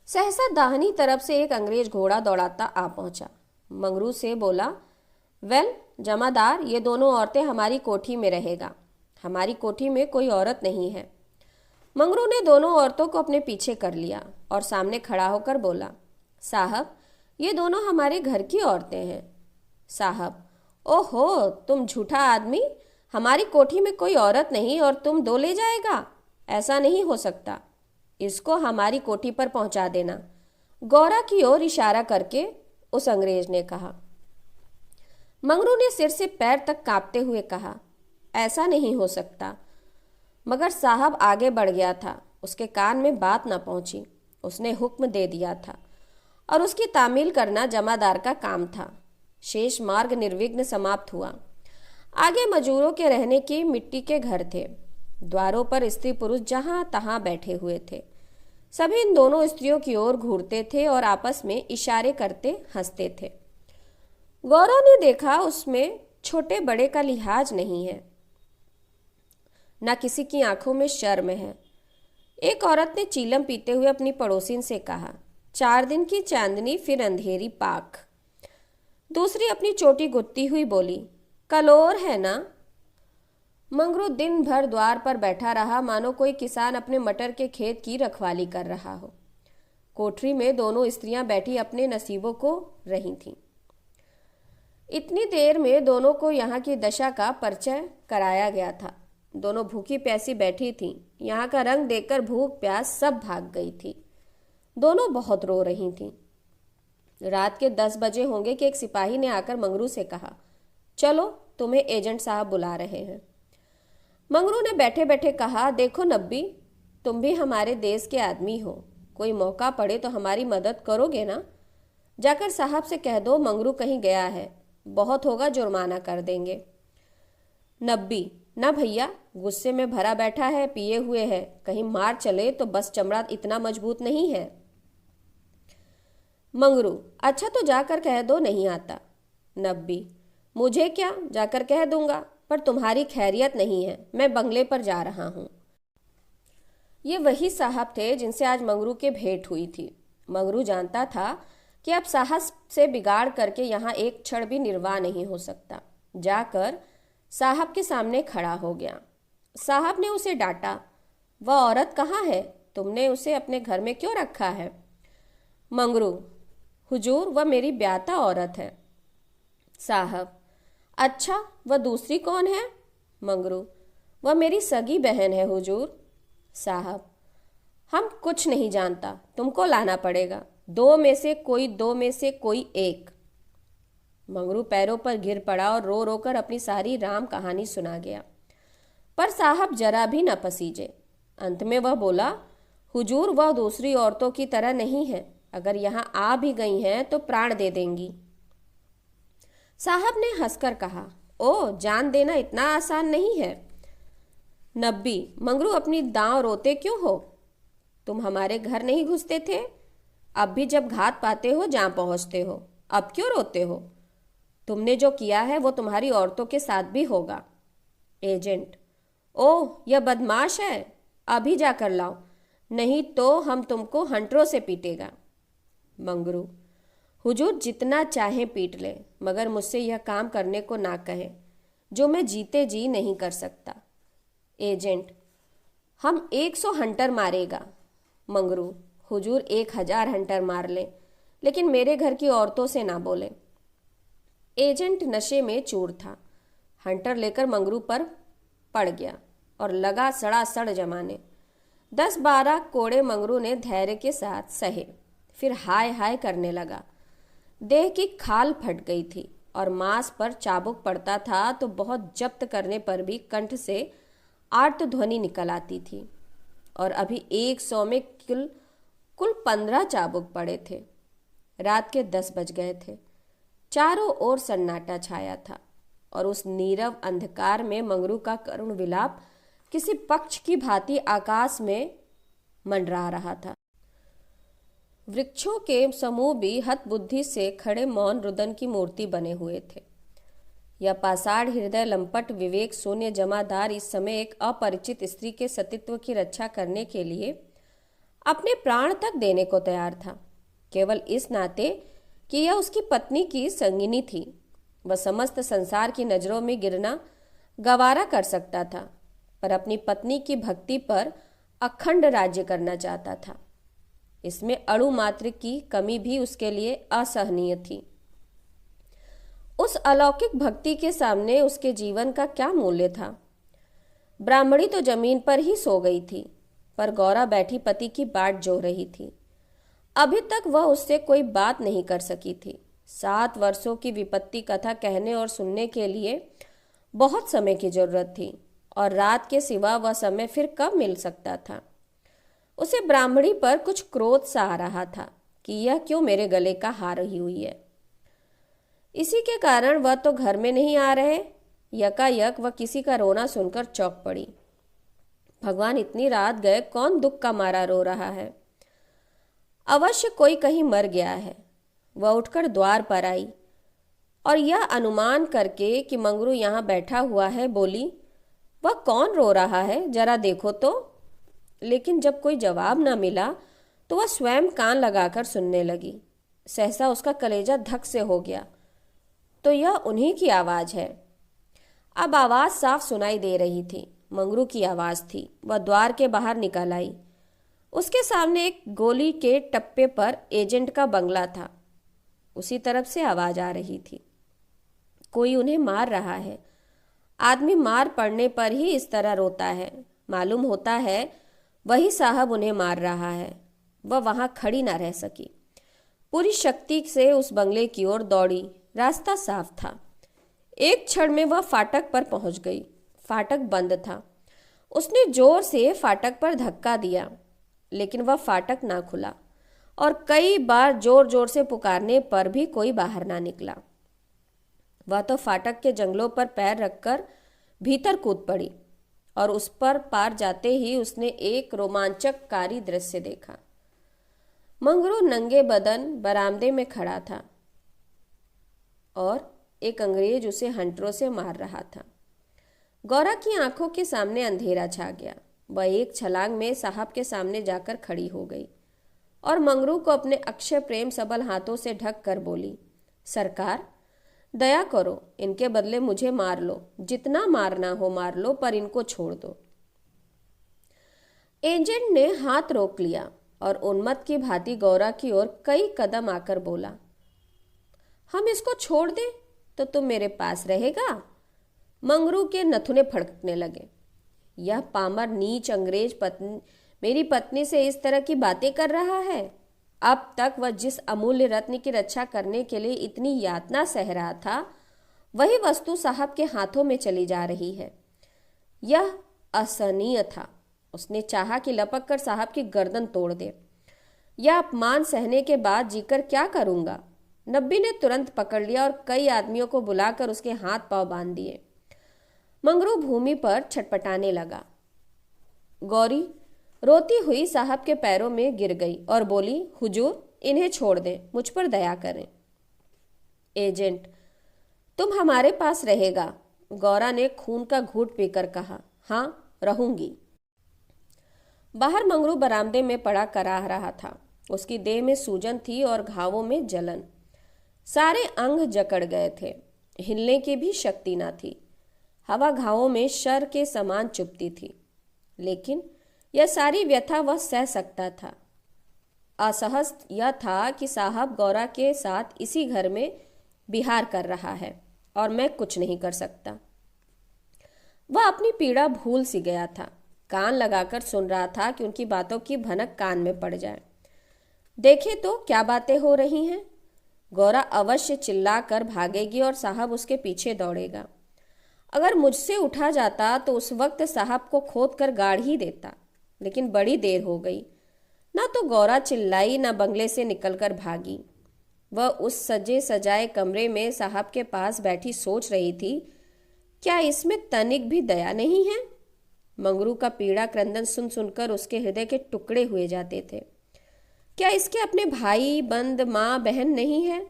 सहसा दाहिनी तरफ से एक अंग्रेज घोड़ा दौड़ाता आ पहुंचा। मंगरू से बोला, वेल जमादार, ये दोनों औरतें हमारी कोठी में रहेगा। हमारी कोठी में कोई औरत नहीं है। मंगरू ने दोनों औरतों को अपने पीछे कर लिया और सामने खड़ा होकर बोला, साहब, ये दोनों हमारे घर की औरतें हैं। साहब, ओहो, तुम झूठा आदमी, हमारी कोठी में कोई औरत नहीं और तुम दो ले जाएगा? ऐसा नहीं हो सकता। इसको हमारी कोठी पर पहुंचा देना, गौरा की ओर इशारा करके उस अंग्रेज ने कहा। मंगरू ने सिर से पैर तक कांपते हुए कहा, ऐसा नहीं हो सकता। मगर साहब आगे बढ़ गया था, उसके कान में बात ना पहुंची। उसने हुक्म दे दिया था और उसकी तामील करना जमादार का काम था। शेष मार्ग निर्विघ्न समाप्त हुआ। आगे मजूरों के रहने की मिट्टी के घर थे। द्वारों पर स्त्री पुरुष जहां तहां बैठे हुए थे। सभी इन दोनों स्त्रियों की ओर घूरते थे और आपस में इशारे करते हंसते थे। गौरव ने देखा उसमें छोटे बड़े का लिहाज नहीं है, न किसी की आंखों में शर्म है। एक औरत ने चीलम पीते हुए अपनी पड़ोसिन से कहा, 4 दिन की चांदनी फिर अंधेरी पाक। दूसरी अपनी चोटी गुत्ती हुई बोली, कलोर है ना। मंगरू दिन भर द्वार पर बैठा रहा, मानो कोई किसान अपने मटर के खेत की रखवाली कर रहा हो। कोठरी में दोनों स्त्रियां बैठी अपने नसीबों को रही थीं। इतनी देर में दोनों को यहाँ की दशा का परिचय कराया गया था। दोनों भूखी प्यासी बैठी थीं। यहाँ का रंग देखकर भूख प्यास सब भाग गई थी। दोनों बहुत रो रही थीं। रात के 10 बजे होंगे कि एक सिपाही ने आकर मंगरू से कहा, चलो तुम्हें एजेंट साहब बुला रहे हैं। मंगरू ने बैठे बैठे कहा, देखो नब्बी, तुम भी हमारे देश के आदमी हो, कोई मौका पड़े तो हमारी मदद करोगे ना? जाकर साहब से कह दो मंगरू कहीं गया है, बहुत होगा जुर्माना कर देंगे। नब्बी, ना भैया, गुस्से में भरा बैठा है, पिए हुए है, कहीं मार चले तो बस चमड़ा इतना मजबूत नहीं है। मंगरू, अच्छा तो जाकर कह दो नहीं आता। नब्बी, मुझे क्या, जाकर कह दूंगा, पर तुम्हारी खैरियत नहीं है, मैं बंगले पर जा रहा हूं। ये वही साहब थे जिनसे आज मंगरू के भेंट हुई थी। मंगरू जानता था कि अब साहब से बिगाड़ करके यहाँ एक क्षण भी निर्वाह नहीं हो सकता। जाकर साहब के सामने खड़ा हो गया। साहब ने उसे डांटा, वह औरत कहाँ है? तुमने उसे अपने घर में क्यों रखा है? मंगरू, हुजूर, वह मेरी ब्याता औरत है। साहब, अच्छा, वह दूसरी कौन है? मंगरू, वह मेरी सगी बहन है हुजूर। साहब, हम कुछ नहीं जानता, तुमको लाना पड़ेगा, दो में से कोई एक। मंगरू पैरों पर गिर पड़ा और रो रो कर अपनी सारी राम कहानी सुना गया, पर साहब जरा भी न पसीजे। अंत में वह बोला, हुजूर, वह दूसरी औरतों की तरह नहीं है, अगर यहाँ आ भी गई हैं तो प्राण दे देंगी। साहब ने हंसकर कहा, ओ, जान देना इतना आसान नहीं है। नब्बी, मंगरू, अपनी दांव रोते क्यों हो? तुम हमारे घर नहीं घुसते थे, अब भी जब घात पाते हो जहां पहुंचते हो, अब क्यों रोते हो? तुमने जो किया है वो तुम्हारी औरतों के साथ भी होगा। एजेंट, ओह, यह बदमाश है, अभी जाकर लाओ, नहीं तो हम तुमको हंटरों से पीटेगा। मंगरू, हुजूर, जितना चाहे पीट ले, मगर मुझसे यह काम करने को ना कहे जो मैं जीते जी नहीं कर सकता। एजेंट, हम 100 हंटर मारेगा। मंगरू, हुजूर 1000 हंटर मार ले, लेकिन मेरे घर की औरतों से ना बोले। एजेंट नशे में चूर था। हंटर लेकर मंगरू पर पड़ गया और लगा सड़ासड़ जमाने। 10-12 कोड़े मंगरू ने धैर्य के साथ सहे, फिर हाय हाय करने लगा। देह की खाल फट गई थी और मांस पर चाबुक पड़ता था तो बहुत जब्त करने पर भी कंठ से आर्त ध्वनि निकल आती थी। और अभी 100 में कुल 15 चाबुक पड़े थे। रात के 10 बज गए थे। चारों ओर सन्नाटा छाया था और उस नीरव अंधकार में मंगरू का करुण विलाप किसी पक्ष की भांति आकाश में मंडरा रहा था। वृक्षों के समूह भी हतबुद्धि से खड़े मौन रुदन की मूर्ति बने हुए थे। यह पाषाण हृदय लंपट विवेक शून्य जमादार इस समय एक अपरिचित स्त्री के सतीत्व की रक्षा करने के लिए अपने प्राण तक देने को तैयार था, केवल इस नाते कि यह उसकी पत्नी की संगिनी थी। वह समस्त संसार की नजरों में गिरना गवारा कर सकता था, पर अपनी पत्नी की भक्ति पर अखंड राज्य करना चाहता था। इसमें अणु मात्र की कमी भी उसके लिए असहनीय थी। उस अलौकिक भक्ति के सामने उसके जीवन का क्या मूल्य था? ब्राह्मणी तो जमीन पर ही सो गई थी, पर गौरा बैठी पति की बाट जो रही थी। अभी तक वह उससे कोई बात नहीं कर सकी थी। 7 वर्षों की विपत्ति कथा कहने और सुनने के लिए बहुत समय की जरूरत थी, और रात के सिवा वह समय फिर कब मिल सकता था? उसे ब्राह्मणी पर कुछ क्रोध सा आ रहा था कि यह क्यों मेरे गले का हार रही हुई है। इसी के कारण वह तो घर में नहीं आ रहे। यकायक वह किसी का रोना सुनकर चौंक पड़ी। भगवान, इतनी रात गए, कौन दुख का मारा रो रहा है? अवश्य कोई कहीं मर गया है। वह उठकर द्वार पर आई और यह अनुमान करके कि मंगरू यहाँ बैठा हुआ है, बोली, वह कौन रो रहा है, जरा देखो तो। लेकिन जब कोई जवाब न मिला तो वह स्वयं कान लगाकर सुनने लगी। सहसा उसका कलेजा धक से हो गया। तो यह उन्हीं की आवाज़ है। अब आवाज़ साफ सुनाई दे रही थी। मंगरू की आवाज़ थी। वह द्वार के बाहर निकल आई। उसके सामने एक गोली के टप्पे पर एजेंट का बंगला था। उसी तरफ से आवाज आ रही थी, कोई उन्हें मार रहा है। आदमी मार पड़ने पर ही इस तरह रोता है। मालूम होता है वही साहब उन्हें मार रहा है। वह वहां खड़ी ना रह सकी, पूरी शक्ति से उस बंगले की ओर दौड़ी। रास्ता साफ था। एक क्षण में वह फाटक पर पहुंच गई। फाटक बंद था। उसने जोर से फाटक पर धक्का दिया, लेकिन वह फाटक ना खुला और कई बार जोर जोर से पुकारने पर भी कोई बाहर ना निकला। वह तो फाटक के जंगलों पर पैर रखकर भीतर कूद पड़ी और उस पर पार जाते ही उसने एक रोमांचककारी दृश्य देखा। मंगरू नंगे बदन बरामदे में खड़ा था और एक अंग्रेज उसे हंटरों से मार रहा था। गौरा की आंखों के सामने अंधेरा छा गया। वह एक छलांग में साहब के सामने जाकर खड़ी हो गई और मंगरू को अपने अक्षय प्रेम सबल हाथों से ढक कर बोली, सरकार दया करो, इनके बदले मुझे मार लो, जितना मारना हो मार लो, पर इनको छोड़ दो। एजेंट ने हाथ रोक लिया और उन्मत्त की भांति गौरा की ओर कई कदम आकर बोला, हम इसको छोड़ दें तो तुम मेरे पास रहेगा? मंगरू के नथुने फड़कने लगे। यह पामर नीच अंग्रेज मेरी पत्नी से इस तरह की बातें कर रहा है। अब तक वह जिस अमूल्य रत्न की रक्षा करने के लिए इतनी यातना सह रहा था, वही वस्तु साहब के हाथों में चली जा रही है। यह असहनीय था। उसने चाहा कि लपक कर साहब की गर्दन तोड़ दे। यह अपमान सहने के बाद जीकर क्या करूंगा? नब्बी ने तुरंत पकड़ लिया और कई आदमियों को बुलाकर उसके हाथ पांव बांध दिए। मंगरू भूमि पर छटपटाने लगा। गौरी रोती हुई साहब के पैरों में गिर गई और बोली, हुजूर इन्हें छोड़ दें, मुझ पर दया करें। एजेंट, तुम हमारे पास रहेगा? गौरा ने खून का घूंट पीकर कहा। हाँ, रहूंगी। बाहर मंगरू बरामदे में पड़ा कराह रहा था। उसकी देह में सूजन थी और घावों में जलन। सारे अंग जकड़ गए थे। हिलने की भी शक्ति न थी। हवा घावों में शर के समान चुभती थी, लेकिन यह सारी व्यथा वह सह सकता था। असहज यह था कि साहब गौरा के साथ इसी घर में विहार कर रहा है और मैं कुछ नहीं कर सकता। वह अपनी पीड़ा भूल सी गया था। कान लगाकर सुन रहा था कि उनकी बातों की भनक कान में पड़ जाए। देखे तो क्या बातें हो रही हैं। गौरा अवश्य चिल्लाकर भागेगी और साहब उसके पीछे दौड़ेगा। अगर मुझसे उठा जाता तो उस वक्त साहब को खोद कर गाड़ ही देता, लेकिन बड़ी देर हो गई। ना तो गौरा चिल्लाई, ना बंगले से निकलकर भागी। वह उस सजे सजाए कमरे में साहब के पास बैठी सोच रही थी, क्या इसमें तनिक भी दया नहीं है? मंगरू का पीड़ा क्रंदन सुन सुनकर उसके हृदय के टुकड़े हुए जाते थे। क्या इसके अपने भाई बंद माँ बहन नहीं है?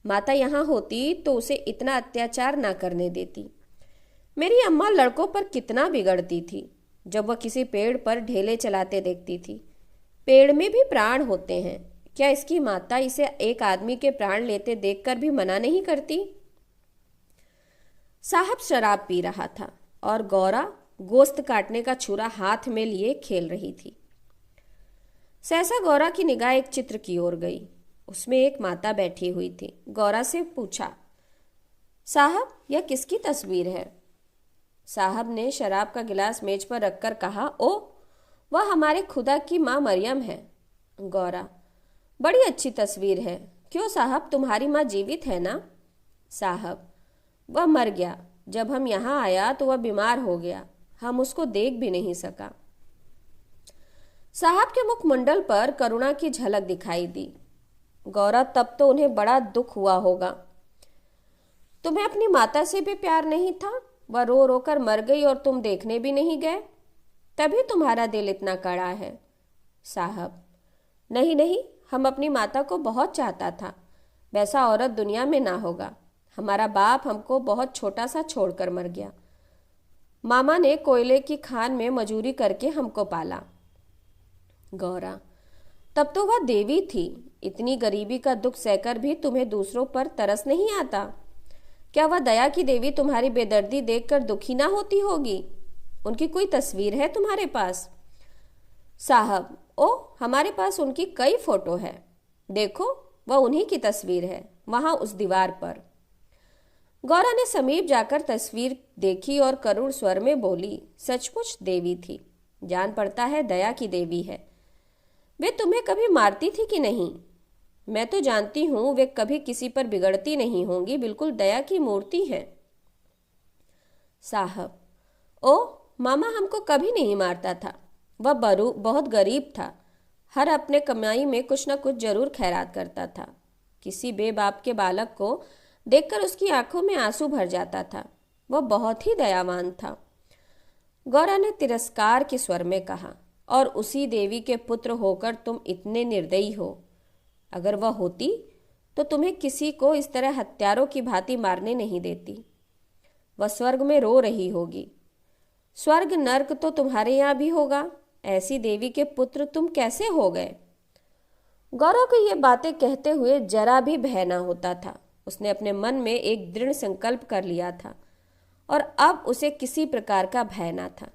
माता यहाँ होती तो उसे इतना अत्याचार ना करने देती। मेरी अम्मा लड़कों पर कितना बिगड़ती थी जब वह किसी पेड़ पर ढेले चलाते देखती थी। पेड़ में भी प्राण होते हैं। क्या इसकी माता इसे एक आदमी के प्राण लेते देखकर भी मना नहीं करती? साहब शराब पी रहा था और गौरा गोश्त काटने का छुरा हाथ में लिए खेल रही थी। सहसा गौरा की निगाह एक चित्र की ओर गई। उसमें एक माता बैठी हुई थी। गौरा से पूछा, साहब यह किसकी तस्वीर है? साहब ने शराब का गिलास मेज पर रखकर कहा, ओ वह हमारे खुदा की माँ मरियम है। गौरा, बड़ी अच्छी तस्वीर है। क्यों साहब, तुम्हारी माँ जीवित है ना? साहब, वह मर गया। जब हम यहाँ आया तो वह बीमार हो गया, हम उसको देख भी नहीं सका। साहब के मुखमंडल पर करुणा की झलक दिखाई दी। गौरा, तब तो उन्हें बड़ा दुख हुआ होगा। तुम्हें अपनी माता से भी प्यार नहीं था? वह रो रो कर मर गई और तुम देखने भी नहीं गए, तभी तुम्हारा दिल इतना कड़ा है। साहब, नहीं नहीं, हम अपनी माता को बहुत चाहता था। वैसा औरत दुनिया में ना होगा। हमारा बाप हमको बहुत छोटा सा छोड़कर मर गया। मामा ने कोयले की खान में मजूरी करके हमको पाला। गौरा, तब तो वह देवी थी। इतनी गरीबी का दुख सहकर भी तुम्हें दूसरों पर तरस नहीं आता? क्या वह दया की देवी तुम्हारी बेदर्दी देखकर दुखी ना होती होगी? उनकी कोई तस्वीर है तुम्हारे पास? साहब, ओह, हमारे पास उनकी कई फोटो है। देखो, वह उन्हीं की तस्वीर है, वहां उस दीवार पर। गौरा ने समीप जाकर तस्वीर देखी और करुण स्वर में बोली, सचमुच देवी थी। जान पड़ता है दया की देवी है। वे तुम्हें कभी मारती थी कि नहीं? मैं तो जानती हूं वे कभी किसी पर बिगड़ती नहीं होंगी, बिल्कुल दया की मूर्ति है। साहब, ओ, मामा हमको कभी नहीं मारता था। वह बहुत गरीब था। हर अपने कमाई में कुछ न कुछ जरूर खैरात करता था। किसी बेबाप के बालक को देखकर उसकी आंखों में आंसू भर जाता था। वह बहुत ही दयावान था। गौरा ने तिरस्कार के स्वर में कहा, और उसी देवी के पुत्र होकर तुम इतने निर्दयी हो। अगर वह होती तो तुम्हें किसी को इस तरह हत्यारों की भांति मारने नहीं देती। वह स्वर्ग में रो रही होगी। स्वर्ग नर्क तो तुम्हारे यहाँ भी होगा। ऐसी देवी के पुत्र तुम कैसे हो गए? गौरव को ये बातें कहते हुए जरा भी भय न होता था। उसने अपने मन में एक दृढ़ संकल्प कर लिया था और अब उसे किसी प्रकार का भय न था।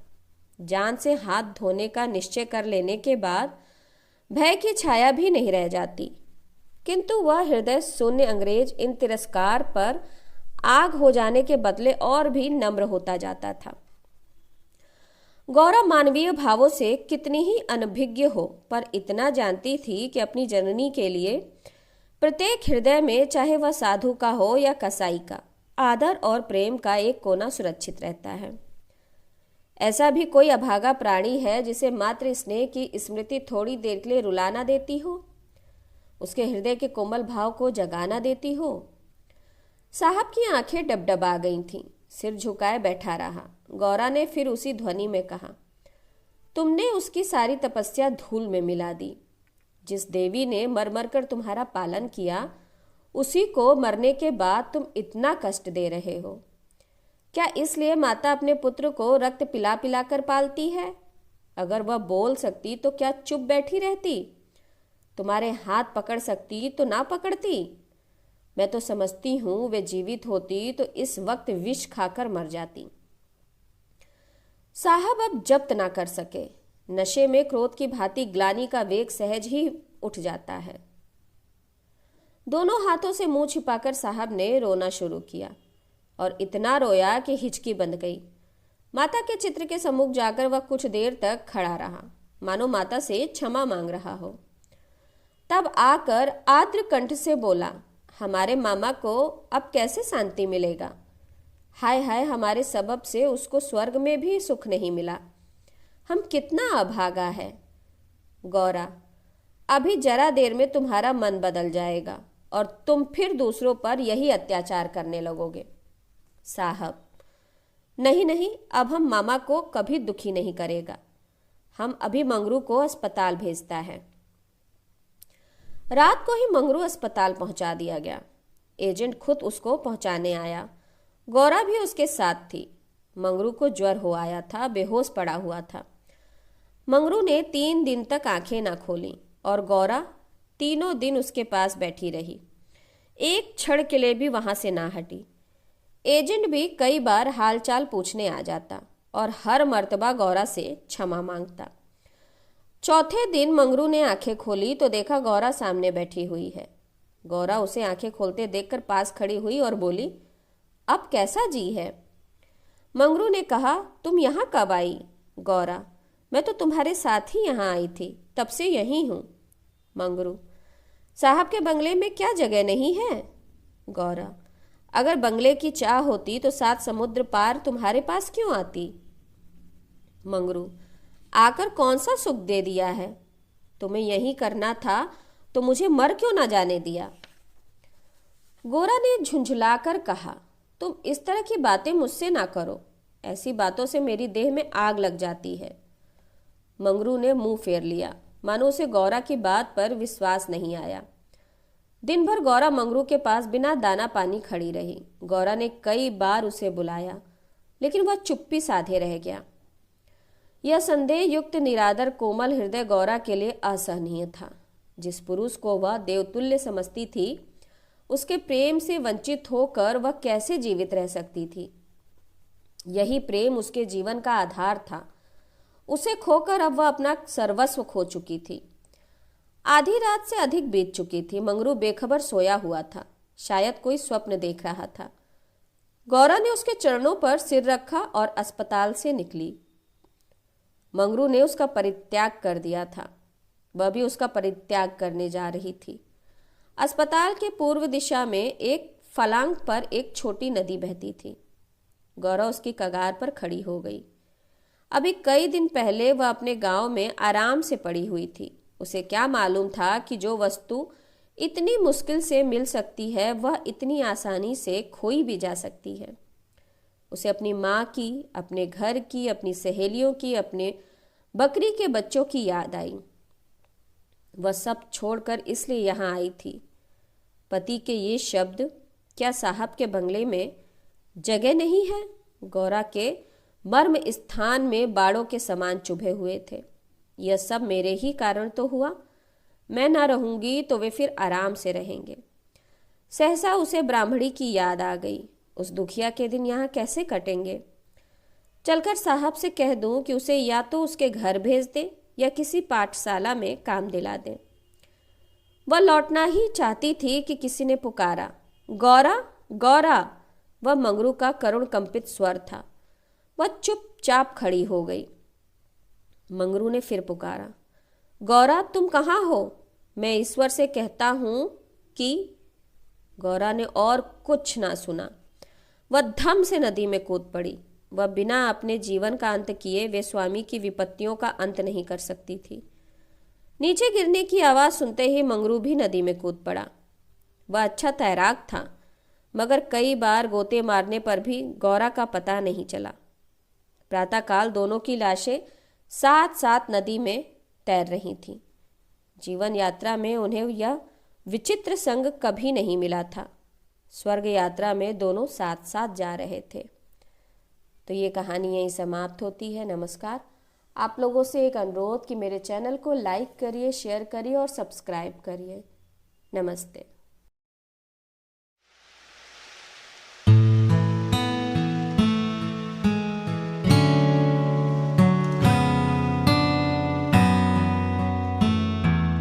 जान से हाथ धोने का निश्चय कर लेने के बाद भय की छाया भी नहीं रह जाती। किंतु वह हृदय शून्य अंग्रेज इन तिरस्कार पर आग हो जाने के बदले और भी नम्र होता जाता था। गौरा मानवीय भावों से कितनी ही अनभिज्ञ हो, पर इतना जानती थी कि अपनी जननी के लिए प्रत्येक हृदय में, चाहे वह साधु का हो या कसाई का, आदर और प्रेम का एक कोना सुरक्षित रहता है। ऐसा भी कोई अभागा प्राणी है जिसे मात्र स्नेह की स्मृति थोड़ी देर के लिए रुलाना देती हो, उसके हृदय के कोमल भाव को जगाना देती हो? साहब की आंखें डबडबा गई थीं। सिर झुकाए बैठा रहा। गौरा ने फिर उसी ध्वनि में कहा, तुमने उसकी सारी तपस्या धूल में मिला दी। जिस देवी ने मर मर कर तुम्हारा पालन किया, उसी को मरने के बाद तुम इतना कष्ट दे रहे हो। क्या इसलिए माता अपने पुत्र को रक्त पिला पिला कर पालती है? अगर वह बोल सकती तो क्या चुप बैठी रहती? तुम्हारे हाथ पकड़ सकती तो ना पकड़ती? मैं तो समझती हूं वे जीवित होती तो इस वक्त विष खाकर मर जाती। साहब अब जब्त ना कर सके। नशे में क्रोध की भांति ग्लानि का वेग सहज ही उठ जाता है। दोनों हाथों से मुंह छिपाकर साहब ने रोना शुरू किया और इतना रोया कि हिचकी बंध गई। माता के चित्र के सम्मुख जाकर वह कुछ देर तक खड़ा रहा, मानो माता से क्षमा मांग रहा हो। तब आकर आर्द्र कंठ से बोला, हमारे मामा को अब कैसे शांति मिलेगा? हाय हाय, हमारे सबब से उसको स्वर्ग में भी सुख नहीं मिला। हम कितना अभागा है। गौरा, अभी जरा देर में तुम्हारा मन बदल जाएगा और तुम फिर दूसरों पर यही अत्याचार करने लगोगे। साहब, नहीं नहीं, अब हम मामा को कभी दुखी नहीं करेगा। हम अभी मंगरू को अस्पताल भेजता है। रात को ही मंगरू अस्पताल पहुंचा दिया गया। एजेंट खुद उसको पहुंचाने आया। गौरा भी उसके साथ थी। मंगरू को ज्वर हो आया था, बेहोश पड़ा हुआ था। मंगरू ने 3 दिन तक आंखें ना खोली और गौरा तीनों दिन उसके पास बैठी रही। एक क्षण के लिए भी वहां से ना हटी। एजेंट भी कई बार हालचाल पूछने आ जाता और हर मर्तबा गौरा से क्षमा मांगता। चौथे दिन मंगरू ने आंखें खोली तो देखा गौरा सामने बैठी हुई है। गौरा उसे आंखें खोलते देखकर पास खड़ी हुई और बोली, अब कैसा जी है? मंगरू ने कहा, तुम यहाँ कब आई? गौरा, मैं तो तुम्हारे साथ ही यहाँ आई थी, तब से यहीं हूँ। मंगरू, साहब के बंगले में क्या जगह नहीं है? गौरा, अगर बंगले की चाह होती तो 7 समुद्र पार तुम्हारे पास क्यों आती? मंगरू, आकर कौन सा सुख दे दिया है? तुम्हें यही करना था तो मुझे मर क्यों ना जाने दिया? गोरा ने झुंझुलाकर कहा, तुम इस तरह की बातें मुझसे ना करो। ऐसी बातों से मेरी देह में आग लग जाती है। मंगरू ने मुंह फेर लिया, मानो उसे गौरा की बात पर विश्वास नहीं आया। दिन भर गौरा मंगरू के पास बिना दाना पानी खड़ी रही। गौरा ने कई बार उसे बुलाया, लेकिन वह चुप्पी साधे रह गया। यह संदेह युक्त निरादर कोमल हृदय गौरा के लिए असहनीय था। जिस पुरुष को वह देवतुल्य समझती थी, उसके प्रेम से वंचित होकर वह कैसे जीवित रह सकती थी? यही प्रेम उसके जीवन का आधार था। उसे खोकर अब वह अपना सर्वस्व खो चुकी थी। आधी रात से अधिक बीत चुकी थी। मंगरू बेखबर सोया हुआ था, शायद कोई स्वप्न देख रहा था। गौरा ने उसके चरणों पर सिर रखा और अस्पताल से निकली। मंगरू ने उसका परित्याग कर दिया था, वह भी उसका परित्याग करने जा रही थी। अस्पताल के पूर्व दिशा में एक फलांग पर एक छोटी नदी बहती थी। गौरा उसकी कगार पर खड़ी हो गई। अभी कई दिन पहले वह अपने गांव में आराम से पड़ी हुई थी। उसे क्या मालूम था कि जो वस्तु इतनी मुश्किल से मिल सकती है वह इतनी आसानी से खोई भी जा सकती है। उसे अपनी माँ की, अपने घर की, अपनी सहेलियों की, अपने बकरी के बच्चों की याद आई। वह सब छोड़कर इसलिए यहाँ आई थी। पति के ये शब्द, क्या साहब के बंगले में जगह नहीं है? गौरा के मर्म स्थान में बाड़ों के समान चुभे हुए थे। यह सब मेरे ही कारण तो हुआ। मैं ना रहूंगी तो वे फिर आराम से रहेंगे। सहसा उसे ब्राह्मणी की याद आ गई। उस दुखिया के दिन यहाँ कैसे कटेंगे? चलकर साहब से कह दूं कि उसे या तो उसके घर भेज दे या किसी पाठशाला में काम दिला दे। वह लौटना ही चाहती थी कि किसी ने पुकारा, गौरा, गौरा। वह मंगरू का करुण कंपित स्वर था। वह चुपचाप खड़ी हो गई। मंगरू ने फिर पुकारा, गौरा तुम कहाँ हो? मैं ईश्वर से कहता हूं कि। गौरा ने और कुछ ना सुना। वह धम से नदी में कूद पड़ी। वह बिना अपने जीवन का अंत किए वे स्वामी की विपत्तियों का अंत नहीं कर सकती थी। नीचे गिरने की आवाज सुनते ही मंगरू भी नदी में कूद पड़ा। वह अच्छा तैराक था, मगर कई बार गोते मारने पर भी गौरा का पता नहीं चला। प्रातःकाल दोनों की लाशें साथ साथ नदी में तैर रही थीं। जीवन यात्रा में उन्हें यह विचित्र संग कभी नहीं मिला था। स्वर्ग यात्रा में दोनों साथ साथ जा रहे थे। तो ये कहानी यहीं समाप्त होती है। नमस्कार। आप लोगों से एक अनुरोध कि मेरे चैनल को लाइक करिए, शेयर करिए और सब्सक्राइब करिए। नमस्ते।